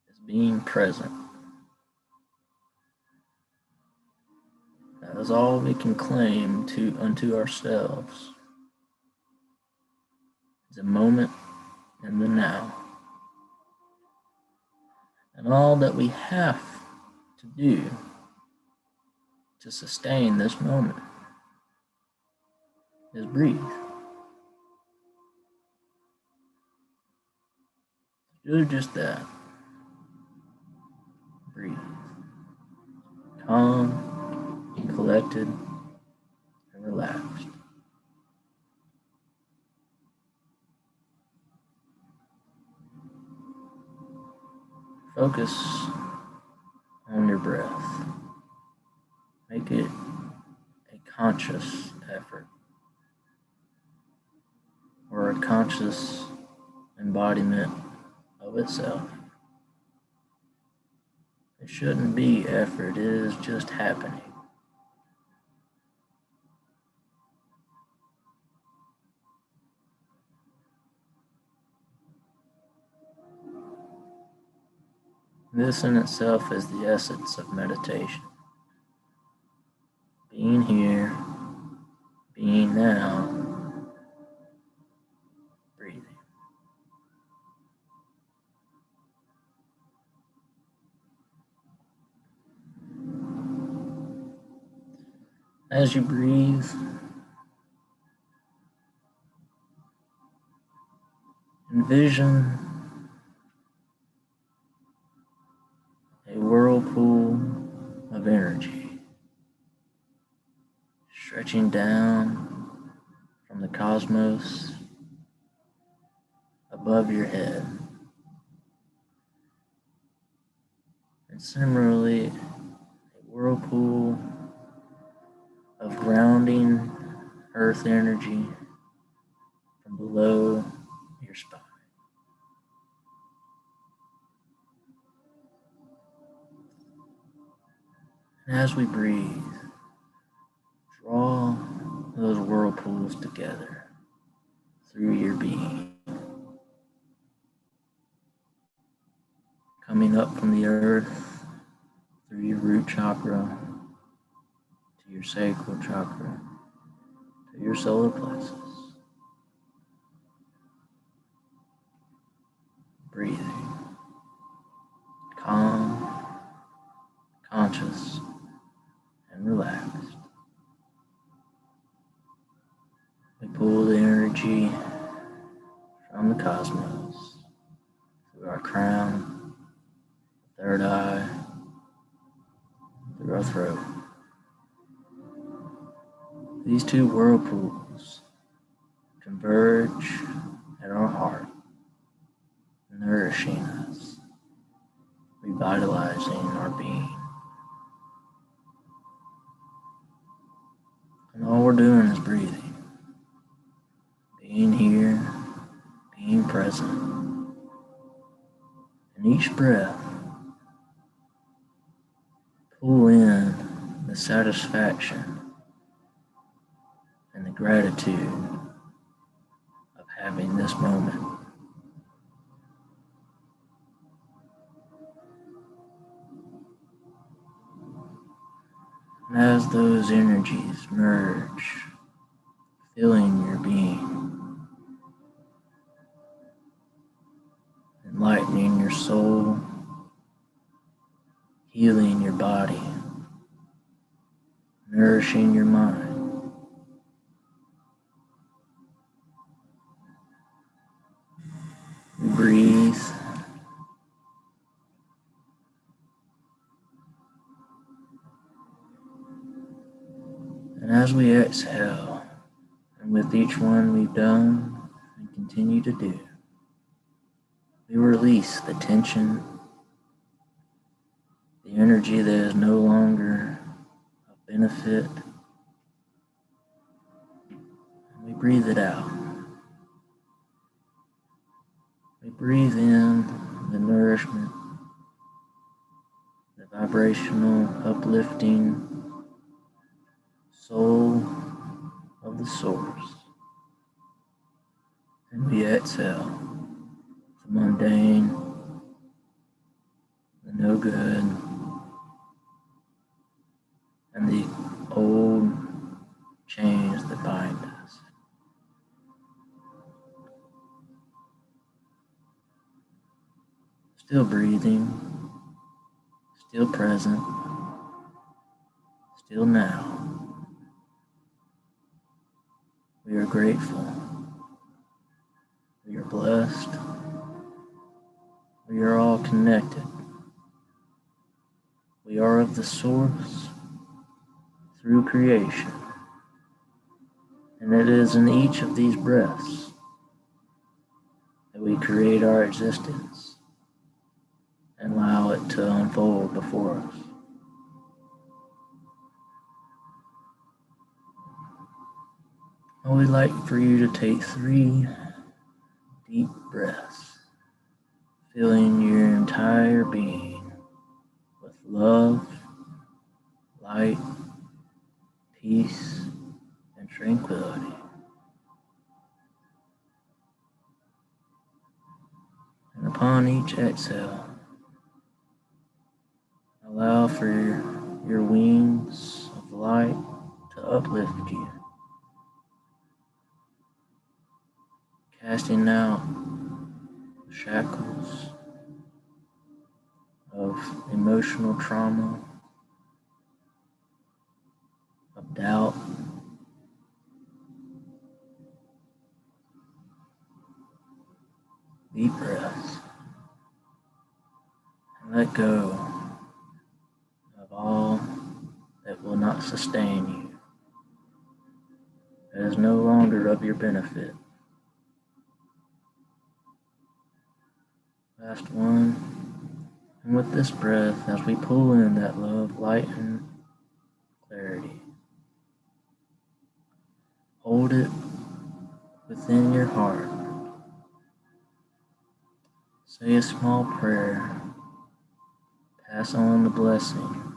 is being present. That is all we can claim unto ourselves. Is a moment in the now. And all that we have to do to sustain this moment is breathe. Do just that. Breathe. Calm, collected, and relaxed. Focus on your breath. Make it a conscious effort or a conscious embodiment of itself. It shouldn't be effort, it is just happening. This in itself is the essence of meditation. Being here, being now, breathing. As you breathe, envision a whirlpool of energy stretching down from the cosmos above your head. And similarly, a whirlpool of grounding earth energy from below your spine. And as we breathe, draw those whirlpools together through your being. Coming up from the earth through your root chakra to your sacral chakra to your solar plexus. Breathing. Calm, conscious, and relaxed. We pull the energy from the cosmos through our crown, third eye, through our throat. These two whirlpools converge at our heart, nourishing us, revitalizing our being. And all we're doing is breathing, being here, being present. And each breath, pull in the satisfaction and the gratitude of having this moment. And as those energies merge, filling your being, enlightening your soul, healing your body, nourishing your mind. We breathe. And as we exhale, and with each one we've done and continue to do, we release the tension, the energy that is no longer of benefit, breathe it out. We breathe in the nourishment, the vibrational, uplifting soul of the source. And we exhale the mundane, the no good, and the old chains that bind us. Still breathing, still present, still now. We are grateful. We are blessed. We are all connected. We are of the source through creation. And it is in each of these breaths that we create our existence and allow it to unfold before us. I would like for you to take 3 deep breaths, filling your entire being with love, light, peace, and tranquility. And upon each exhale, allow for your wings of light to uplift you, casting out the shackles of emotional trauma, of doubt, deep breaths, and let go of all that will not sustain you, that is no longer of your benefit. Last one, and with this breath, as we pull in that love, light, and clarity, hold it within your heart. Say a small prayer, pass on the blessing,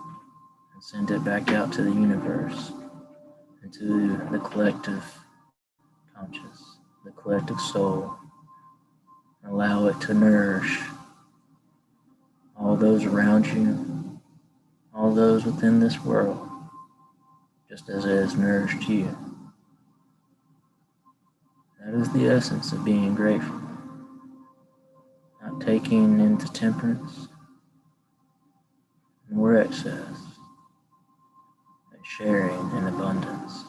and send it back out to the universe, into the collective conscious, the collective soul. Allow it to nourish all those around you, all those within this world, just as it has nourished you. That is the essence of being grateful. Not taking into temperance nor excess, but sharing in abundance.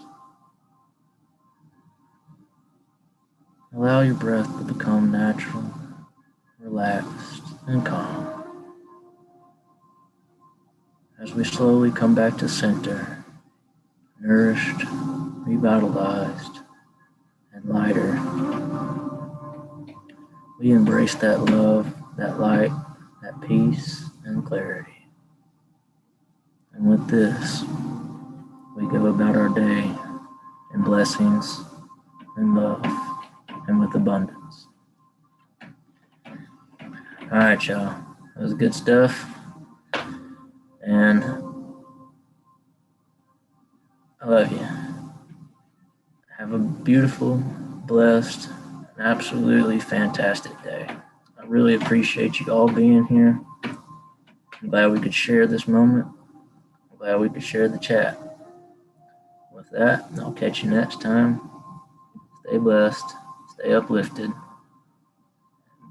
Allow your breath to become natural, relaxed, and calm. As we slowly come back to center, nourished, revitalized, and lighter, we embrace that love, that light, that peace, and clarity. And with this, we go about our day in blessings and love and with abundance. All right, y'all. That was good stuff. And I love you. Have a beautiful, blessed, and absolutely fantastic day. I really appreciate you all being here. I'm glad we could share this moment. I'm glad we could share the chat. With that, I'll catch you next time. Stay blessed, stay uplifted,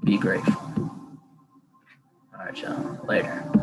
be grateful. All right, y'all. Later.